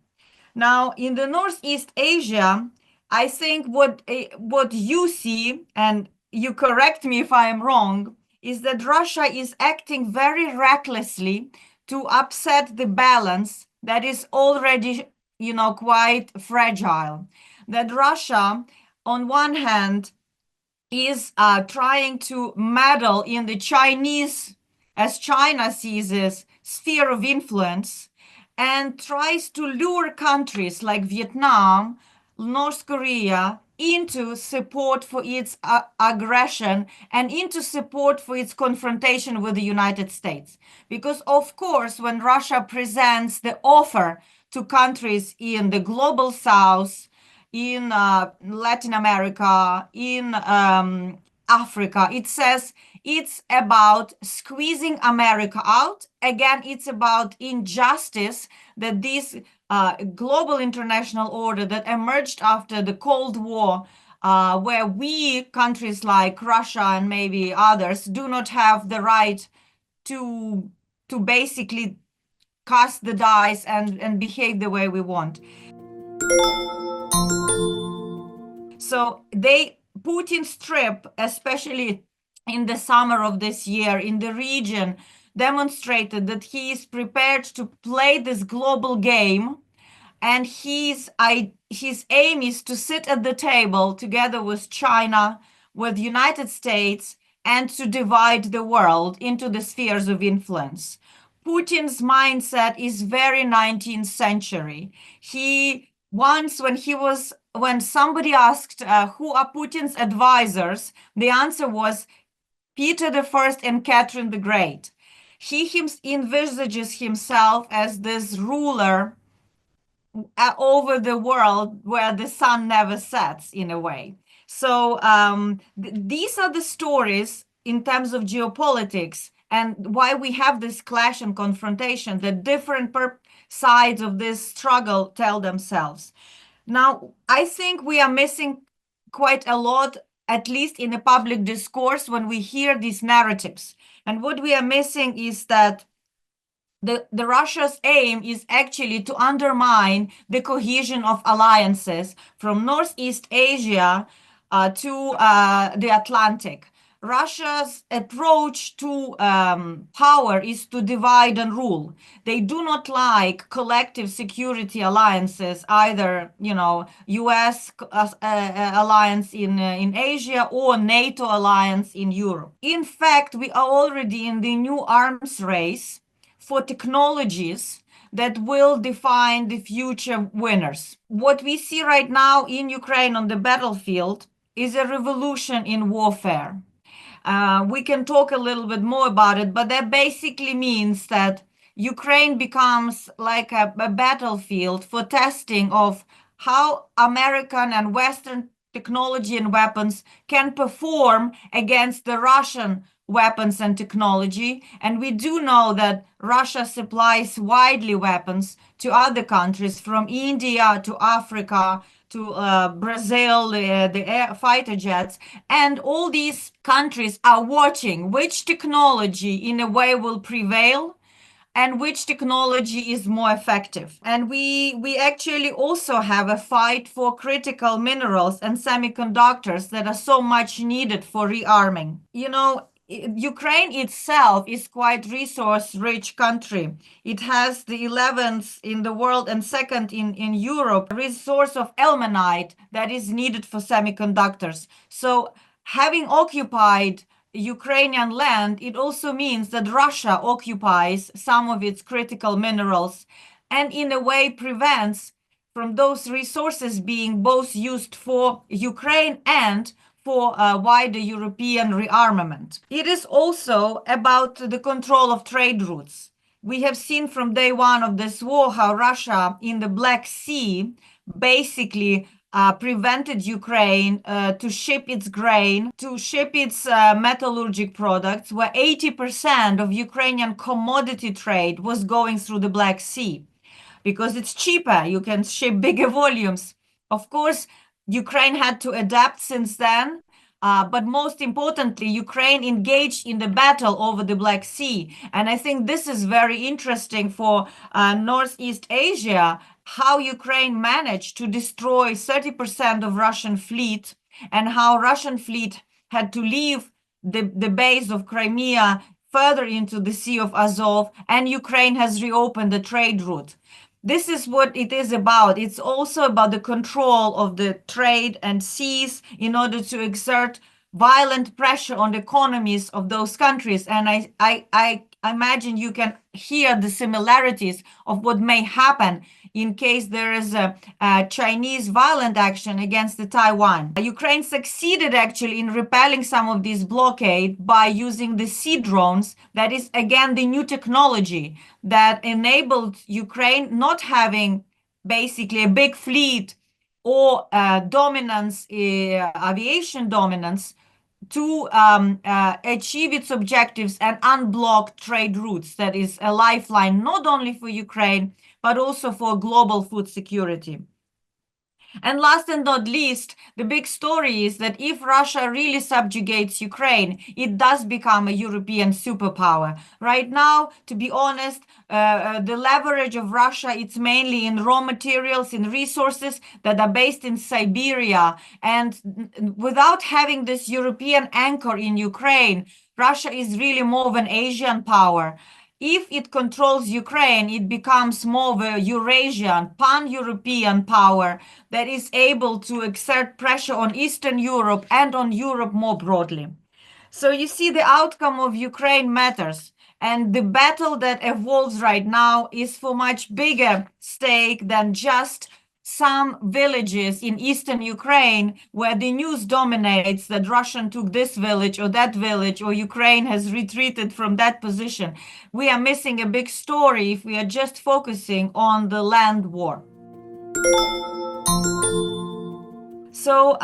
Now, in the Northeast Asia, I think what you see, and you correct me if I am wrong, is that Russia is acting very recklessly to upset the balance that is already, quite fragile. That Russia, on one hand, is trying to meddle in the Chinese, as China sees it, sphere of influence, and tries to lure countries like Vietnam, North Korea into support for its aggression and into support for its confrontation with the United States. Because, of course, when Russia presents the offer to countries in the global south, in Latin America, in Africa, it says it's about squeezing America out. Again, it's about injustice that this global international order that emerged after the Cold War, where we, countries like Russia and maybe others, do not have the right to basically cast the dice and behave the way we want. So Putin's trip, especially in the summer of this year in the region, demonstrated that he is prepared to play this global game, and his aim is to sit at the table together with China, with the United States, and to divide the world into the spheres of influence. Putin's mindset is very 19th century. When somebody asked who are Putin's advisors, the answer was Peter I and Catherine the Great. He envisages himself as this ruler over the world where the sun never sets, in a way. So these are the stories in terms of geopolitics and why we have this clash and confrontation that different sides of this struggle tell themselves. Now, I think we are missing quite a lot, at least in the public discourse, when we hear these narratives. And what we are missing is that the Russia's aim is actually to undermine the cohesion of alliances from Northeast Asia to the Atlantic. Russia's approach to power is to divide and rule. They do not like collective security alliances, either, US alliance in Asia or NATO alliance in Europe. In fact, we are already in the new arms race for technologies that will define the future winners. What we see right now in Ukraine on the battlefield is a revolution in warfare. We can talk a little bit more about it, but that basically means that Ukraine becomes like a battlefield for testing of how American and Western technology and weapons can perform against the Russian weapons and technology. And we do know that Russia supplies widely weapons to other countries, from India to Africa to Brazil, the air fighter jets. And all these countries are watching which technology in a way will prevail and which technology is more effective. And we actually also have a fight for critical minerals and semiconductors that are so much needed for rearming. Ukraine itself is quite resource-rich country. It has the 11th in the world and second in Europe resource of ilmenite that is needed for semiconductors. So having occupied Ukrainian land, it also means that Russia occupies some of its critical minerals and in a way prevents from those resources being both used for Ukraine and for wider European rearmament. It is also about the control of trade routes. We have seen from day one of this war how Russia in the Black Sea basically prevented Ukraine to ship its grain, to ship its metallurgic products, where 80% of Ukrainian commodity trade was going through the Black Sea. Because it's cheaper, you can ship bigger volumes. Of course, Ukraine had to adapt since then, but most importantly, Ukraine engaged in the battle over the Black Sea. And I think this is very interesting for Northeast Asia, how Ukraine managed to destroy 30% of Russian fleet, and how Russian fleet had to leave the base of Crimea further into the Sea of Azov, and Ukraine has reopened the trade route. This is what it is about. It's also about the control of the trade and seas in order to exert violent pressure on the economies of those countries. And I imagine you can hear the similarities of what may happen in case there is a Chinese violent action against the Taiwan. Ukraine succeeded actually in repelling some of this blockade by using the sea drones. That is, again, the new technology that enabled Ukraine not having basically a big fleet or dominance, aviation dominance, to achieve its objectives and unblock trade routes. That is a lifeline not only for Ukraine, but also for global food security. And last and not least, the big story is that if Russia really subjugates Ukraine, it does become a European superpower. Right now, to be honest, the leverage of Russia, it's mainly in raw materials, in resources that are based in Siberia. And without having this European anchor in Ukraine, Russia is really more of an Asian power. If it controls Ukraine, it becomes more of a Eurasian, pan-European power that is able to exert pressure on Eastern Europe and on Europe more broadly. So you see, the outcome of Ukraine matters. And the battle that evolves right now is for much bigger stake than just some villages in eastern Ukraine where the news dominates that Russia took this village or that village, or Ukraine has retreated from that position. We are missing a big story if we are just focusing on the land war. So,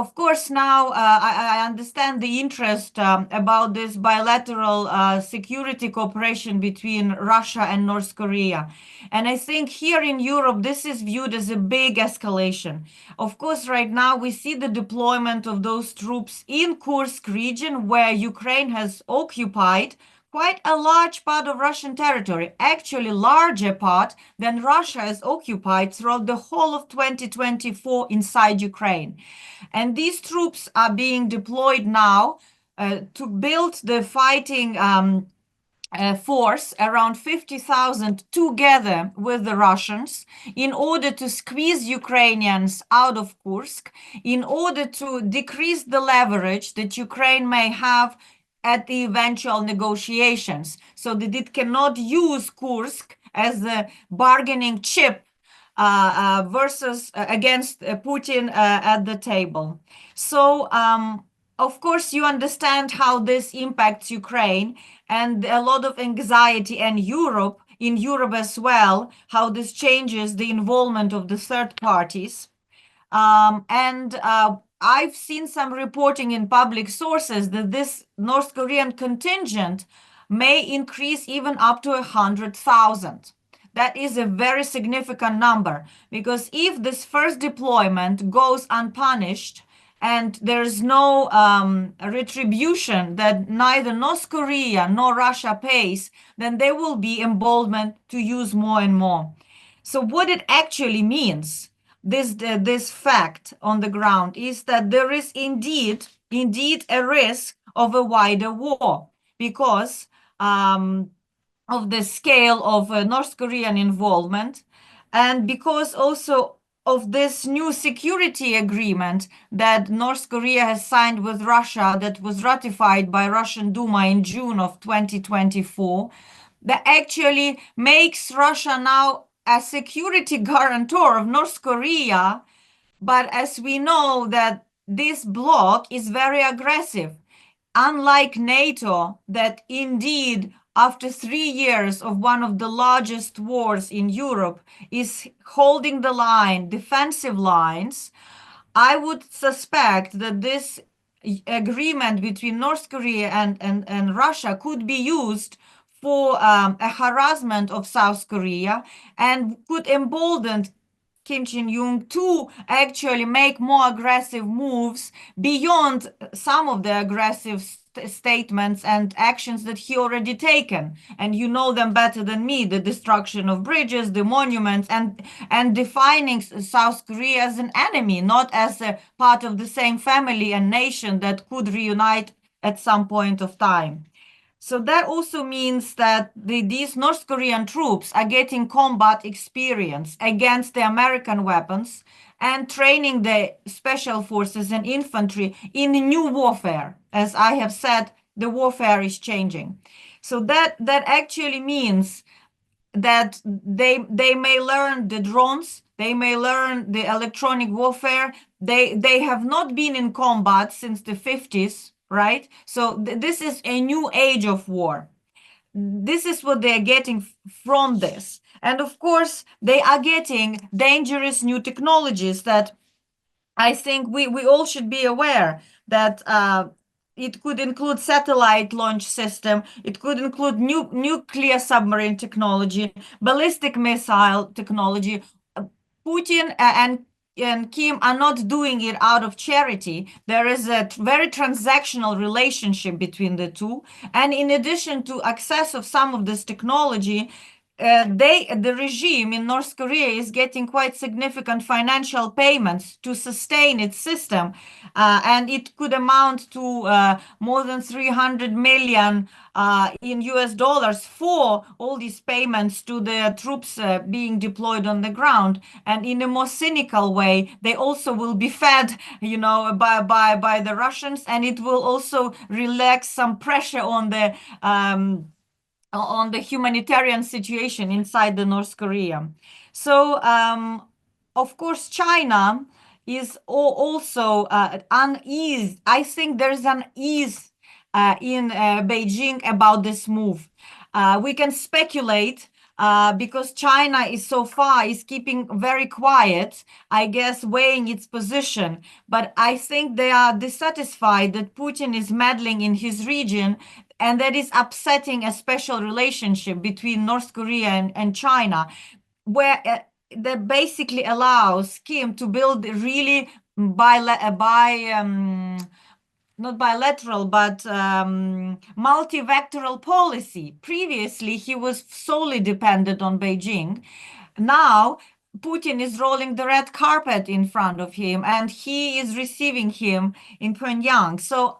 of course, now I understand the interest about this bilateral security cooperation between Russia and North Korea. And I think here in Europe, this is viewed as a big escalation. Of course, right now, we see the deployment of those troops in Kursk region, where Ukraine has occupied quite a large part of Russian territory, actually larger part than Russia has occupied throughout the whole of 2024 inside Ukraine. And these troops are being deployed now to build the fighting force, around 50,000 together with the Russians, in order to squeeze Ukrainians out of Kursk, in order to decrease the leverage that Ukraine may have at the eventual negotiations, so that it cannot use Kursk as a bargaining chip versus against Putin at the table. So, of course, you understand how this impacts Ukraine, and a lot of anxiety in Europe as well, how this changes the involvement of the third parties. I've seen some reporting in public sources that this North Korean contingent may increase even up to 100,000. That is a very significant number, because if this first deployment goes unpunished and there's no retribution that neither North Korea nor Russia pays, then there will be emboldenment to use more and more. So what it actually means, this fact on the ground, is that there is indeed a risk of a wider war, because of the scale of North Korean involvement, and because also of this new security agreement that North Korea has signed with Russia, that was ratified by Russian Duma in June of 2024, that actually makes Russia now a security guarantor of North Korea. But as we know, that this bloc is very aggressive, unlike NATO, that indeed, after 3 years of one of the largest wars in Europe, is holding the line, defensive lines. I would suspect that this agreement between North Korea and Russia could be used for a harassment of South Korea, and could embolden Kim Jong-un to actually make more aggressive moves beyond some of the aggressive statements and actions that he already taken, and you know them better than me, the destruction of bridges, the monuments, and defining South Korea as an enemy, not as a part of the same family and nation that could reunite at some point of time. So that also means that these North Korean troops are getting combat experience against the American weapons and training the special forces and infantry in new warfare. As I have said, the warfare is changing. So that actually means that they may learn the drones, they may learn the electronic warfare. They have not been in combat since the 50s, right? So this is a new age of war. This is what they're getting from this. And of course, they are getting dangerous new technologies that I think we all should be aware that it could include satellite launch system, it could include nuclear submarine technology, ballistic missile technology. Putin and Kim are not doing it out of charity. There is a very transactional relationship between the two. And in addition to access of some of this technology, the regime in North Korea is getting quite significant financial payments to sustain its system, and it could amount to more than 300 million in US dollars for all these payments to the troops being deployed on the ground. And in a more cynical way, they also will be fed, by the Russians, and it will also relax some pressure on the humanitarian situation inside the North Korea. So, of course, China is also uneasy. I think there's unease in Beijing about this move. We can speculate because China is keeping very quiet, I guess, weighing its position. But I think they are dissatisfied that Putin is meddling in his region, and that is upsetting a special relationship between North Korea and China, where that basically allows Kim to build really not bilateral, but multi-vectoral policy. Previously, he was solely dependent on Beijing. Now, Putin is rolling the red carpet in front of him, and he is receiving him in Pyongyang. So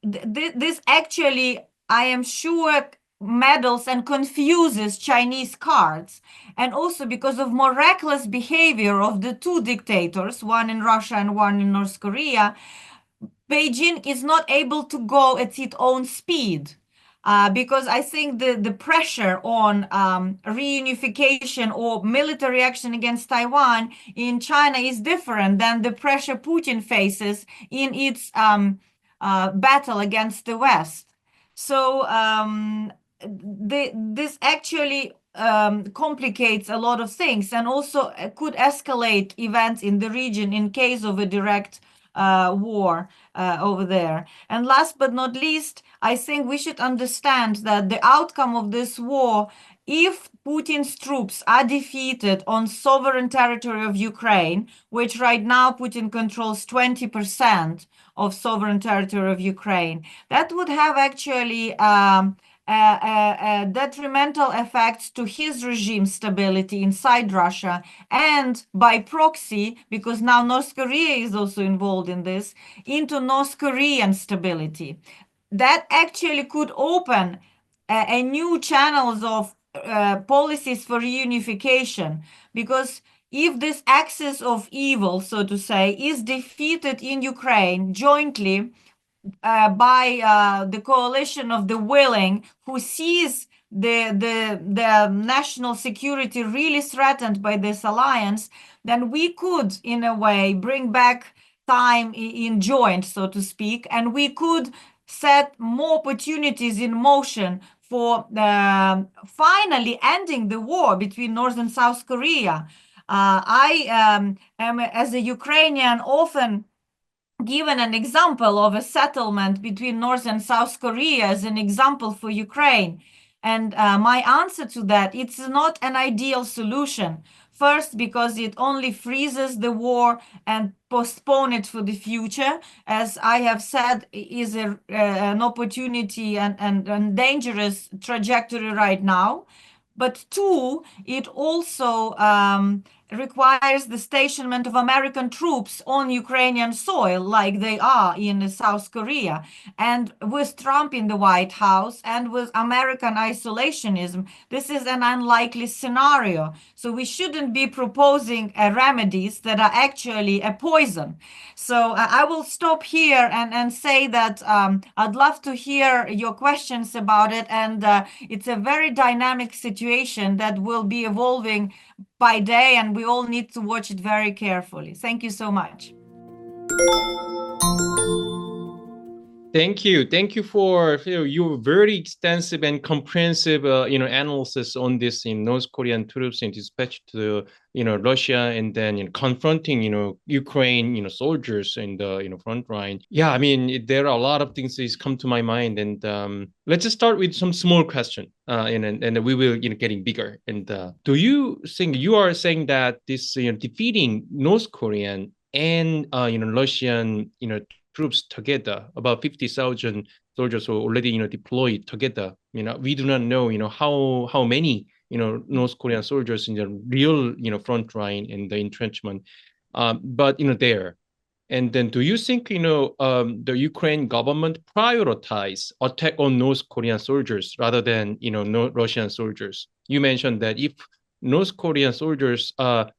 this actually, I am sure, meddles and confuses Chinese cards. And also because of more reckless behavior of the two dictators, one in Russia and one in North Korea, Beijing is not able to go at its own speed. Because I think the pressure on reunification or military action against Taiwan in China is different than the pressure Putin faces in its battle against the West. So this actually complicates a lot of things, and also could escalate events in the region in case of a direct war over there. And last but not least, I think we should understand that the outcome of this war, if Putin's troops are defeated on sovereign territory of Ukraine, which right now Putin controls 20% of sovereign territory of Ukraine, that would have actually detrimental effects to his regime stability inside Russia, and by proxy, because now North Korea is also involved in this, into North Korean stability. That actually could open a new channels of policies for reunification, because if this axis of evil, so to say, is defeated in Ukraine jointly by the coalition of the willing, who sees the national security really threatened by this alliance, then we could, in a way, bring back time in joint, so to speak, and we could set more opportunities in motion for finally ending the war between North and South Korea. I am, as a Ukrainian, often given an example of a settlement between North and South Korea as an example for Ukraine. And my answer to that, it's not an ideal solution. First, because it only freezes the war and postpone it for the future, as I have said, is an opportunity and dangerous trajectory right now. But two, it also requires the stationment of American troops on Ukrainian soil, like they are in South Korea. And with Trump in the White House and with American isolationism, this is an unlikely scenario. So we shouldn't be proposing remedies that are actually a poison. So I will stop here and say that I'd love to hear your questions about it. And it's a very dynamic situation that will be evolving by day, and we all need to watch it very carefully. Thank you so much. Thank you. Thank you for your very extensive and comprehensive, analysis on this North Korean troops and dispatch to, Russia, and then confronting, Ukraine, soldiers in the, front line. Yeah, I mean, there are a lot of things that come to my mind, and let's just start with some small question, and we will, getting bigger. And do you think you are saying that this, defeating North Korean and Russian, troops together, about 50,000 soldiers are already, deployed together. We do not know, how many, North Korean soldiers in the real, front line in the entrenchment, but there. And then, do you think, the Ukraine government prioritize attack on North Korean soldiers rather than, no Russian soldiers? You mentioned that if North Korean soldiers are,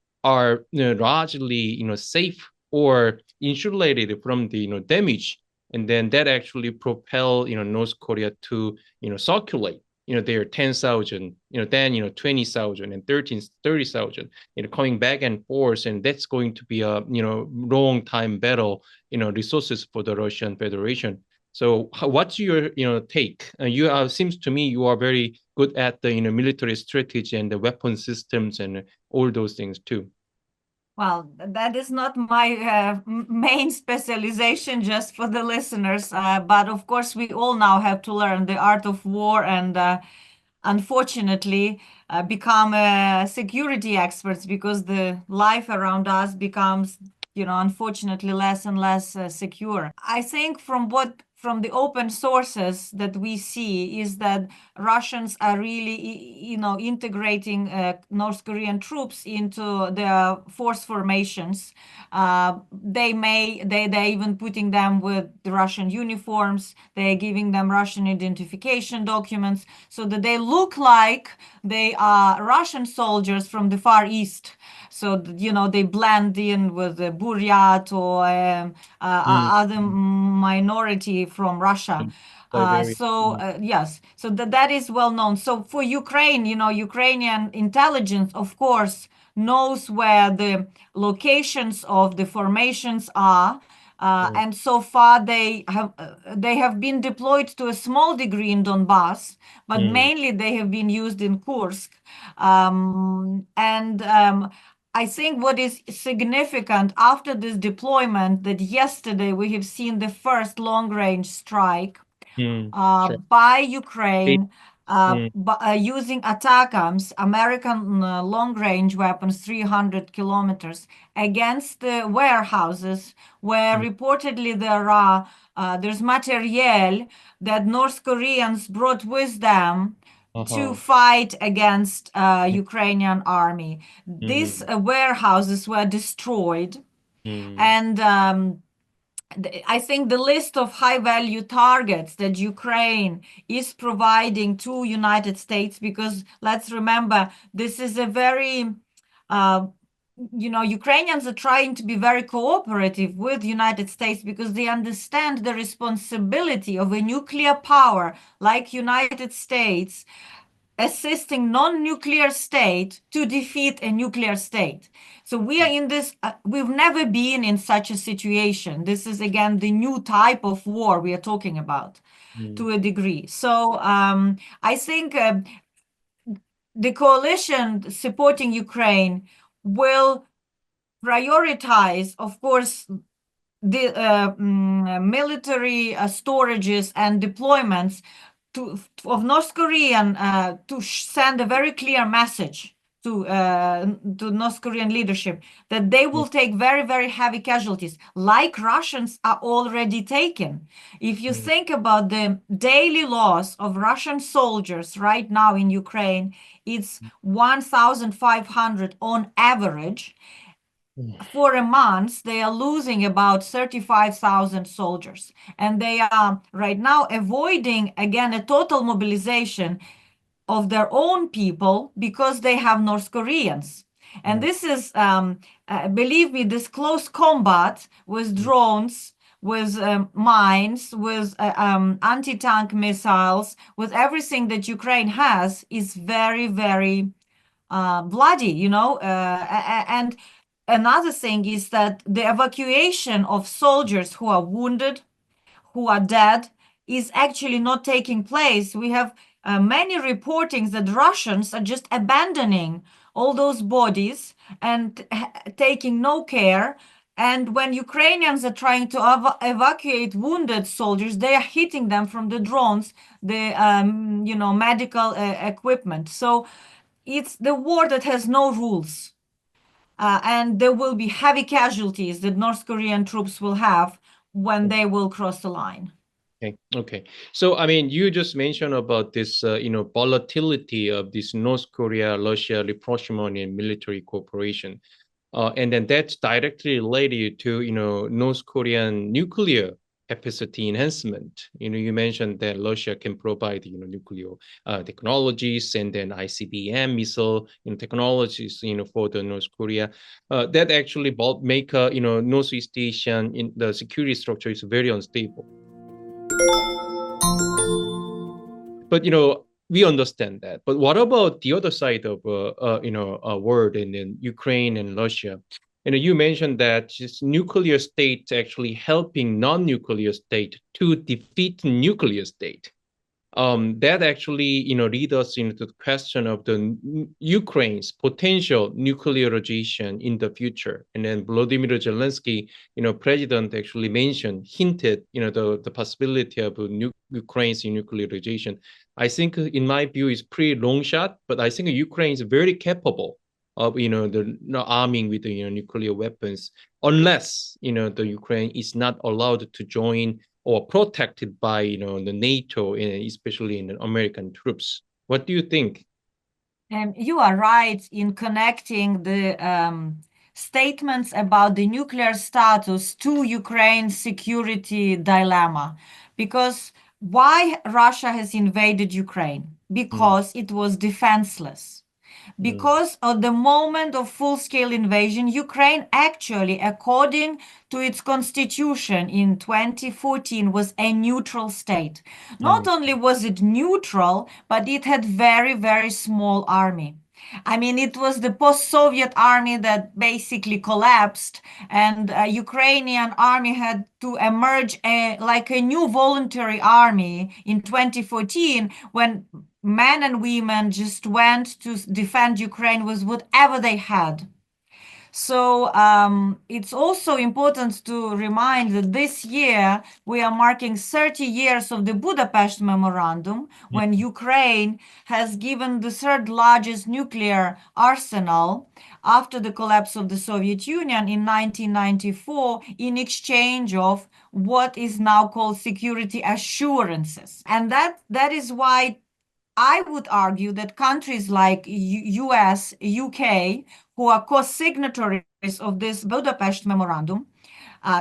largely, safe or insulated from the30,000, and then that actually propel North Korea to circulate their 10,000, then 20,000 and 30,000 coming back and forth, and that's going to be a long time battle resources for the Russian Federation. So what's your take? You seems to me you are very good at the military strategy and the weapon systems and all those things too. Well, that is not my main specialization, just for the listeners. But of course, we all now have to learn the art of war and unfortunately become security experts, because the life around us becomes, unfortunately less and less secure. I think from the open sources that we see is that Russians are really, integrating North Korean troops into their force formations. They're even putting them with the Russian uniforms. They're giving them Russian identification documents so that they look like they are Russian soldiers from the Far East. So, they blend in with the Buryat or other minority from Russia. Yes, so that is well known. So for Ukraine, Ukrainian intelligence, of course, knows where the locations of the formations are. And so far they have been deployed to a small degree in Donbass, but mainly they have been used in Kursk. I think what is significant after this deployment, that yesterday we have seen the first long-range strike by Ukraine using ATACMS, American long-range weapons, 300 kilometers, against the warehouses where reportedly there's materiel that North Koreans brought with them to fight against Ukrainian army. These warehouses were destroyed, and I think the list of high-value targets that Ukraine is providing to United States, because let's remember, this is a very, Ukrainians are trying to be very cooperative with United States because they understand the responsibility of a nuclear power like United States assisting non-nuclear state to defeat a nuclear state. So we are in this, we've never been in such a situation. This is, again, the new type of war we are talking about to a degree. So I think the coalition supporting Ukraine will prioritize, of course, the military storages and deployments of North Korean to send a very clear message to North Korean leadership that they will take very, very heavy casualties, like Russians are already taken. If you think about the daily loss of Russian soldiers right now in Ukraine, it's 1,500 on average. For a month, they are losing about 35,000 soldiers. And they are right now avoiding, again, a total mobilization of their own people because they have North Koreans. And this is, believe me, this close combat with drones, with mines, with anti-tank missiles, with everything that Ukraine has is very, very bloody, you know. And another thing is that the evacuation of soldiers who are wounded, who are dead, is actually not taking place. We have many reportings that Russians are just abandoning all those bodies and taking no care. And when Ukrainians are trying to evacuate wounded soldiers, they are hitting them from the drones, the medical equipment. So it's the war that has no rules. And there will be heavy casualties that North Korean troops will have when they will cross the line. Okay. So, I mean, you just mentioned about this, volatility of this North Korea-Russia rapprochement and military cooperation. And then that's directly related to, North Korean nuclear capacity enhancement. You mentioned that Russia can provide, nuclear technologies and then ICBM missile technologies, for the North Korea. That actually make, Northeast Asian in the security structure is very unstable. But we understand that. But what about the other side of a world in Ukraine and Russia? You mentioned that just nuclear states actually helping non-nuclear state to defeat nuclear state. That actually lead us into the question of the Ukraine's potential nuclearization in the future. And then Volodymyr Zelensky, president actually hinted the possibility of Ukraine's nuclearization. I think in my view is pretty long shot, but I think Ukraine is very capable of the arming with the nuclear weapons, unless the Ukraine is not allowed to join or protected by the NATO and especially in the American troops. What do you think? You are right in connecting the statements about the nuclear status to Ukraine's security dilemma. Because why Russia has invaded Ukraine? Because it was defenseless. Because at the moment of full-scale invasion, Ukraine actually, according to its constitution in 2014, was a neutral state. Not only was it neutral, but it had very, very small army. I mean, it was the post-Soviet army that basically collapsed, and Ukrainian army had to emerge like a new voluntary army in 2014 when men and women just went to defend Ukraine with whatever they had. So it's also important to remind that this year we are marking 30 years of the Budapest Memorandum, when Ukraine has given the third largest nuclear arsenal after the collapse of the Soviet Union in 1994 in exchange of what is now called security assurances. And that is why I would argue that countries like US, UK, who are co-signatories of this Budapest Memorandum,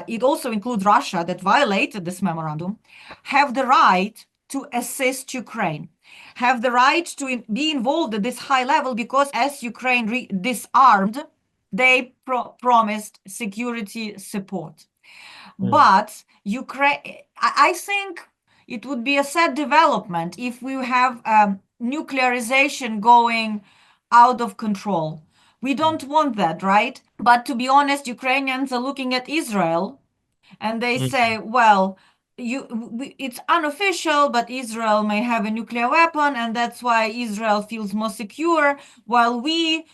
it also includes Russia that violated this memorandum, have the right to assist Ukraine, have the right to be involved at this high level, because as Ukraine disarmed, they promised security support. But Ukraine, I think it would be a sad development if we have nuclearization going out of control. We don't want that, right? But to be honest, Ukrainians are looking at Israel and they say, well, it's unofficial, but Israel may have a nuclear weapon, and that's why Israel feels more secure, while we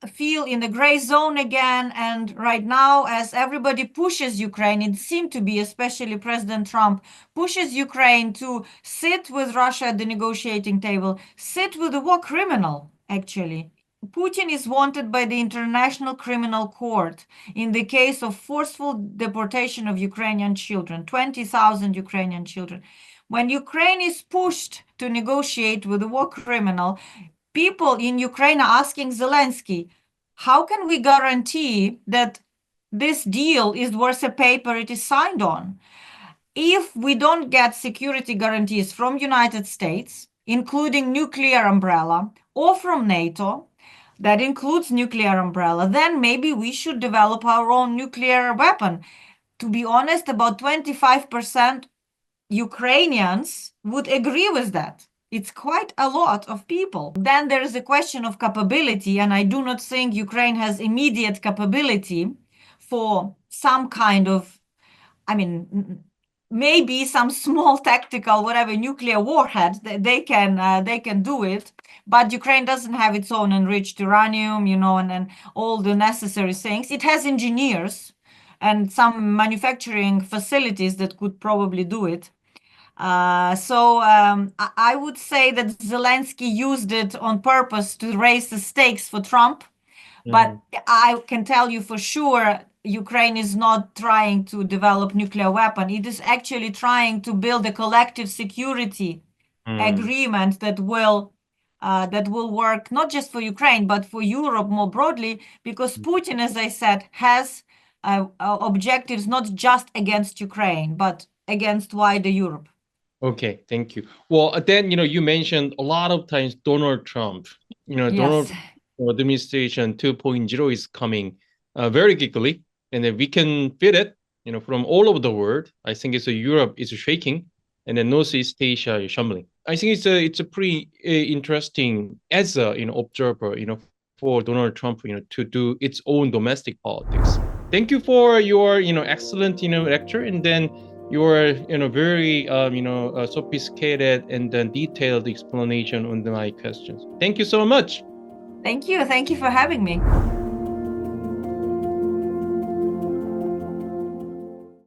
feel in the gray zone again. And right now, as everybody pushes Ukraine, it seemed to be, especially President Trump, pushes Ukraine to sit with Russia at the negotiating table, sit with the war criminal, actually. Putin is wanted by the International Criminal Court in the case of forceful deportation of Ukrainian children, 20,000 Ukrainian children. When Ukraine is pushed to negotiate with a war criminal, people in Ukraine are asking Zelensky, how can we guarantee that this deal is worth the paper it is signed on? If we don't get security guarantees from United States, including nuclear umbrella, or from NATO, that includes nuclear umbrella, then maybe we should develop our own nuclear weapon. To be honest, about 25% Ukrainians would agree with that. It's quite a lot of people. Then there is a question of capability, and I do not think Ukraine has immediate capability for some kind of, maybe some small tactical, whatever, nuclear warhead, they can do it. But Ukraine doesn't have its own enriched uranium, and all the necessary things. It has engineers and some manufacturing facilities that could probably do it. So I would say that Zelensky used it on purpose to raise the stakes for Trump. But I can tell you for sure, Ukraine is not trying to develop nuclear weapon. It is actually trying to build a collective security agreement that will work not just for Ukraine, but for Europe more broadly, because Putin, as I said, has objectives not just against Ukraine, but against wider Europe. Okay, thank you. Well, then, you mentioned a lot of times Donald Trump. Donald administration 2.0 is coming very quickly, and then we can feel it, from all over the world. I think Europe is shaking, and then Northeast Asia is shambling. I think it's a pretty interesting as a observer, for Donald Trump, to do its own domestic politics. Thank you for your excellent lecture, and then your very sophisticated and then detailed explanation on my questions. Thank you so much. Thank you for having me.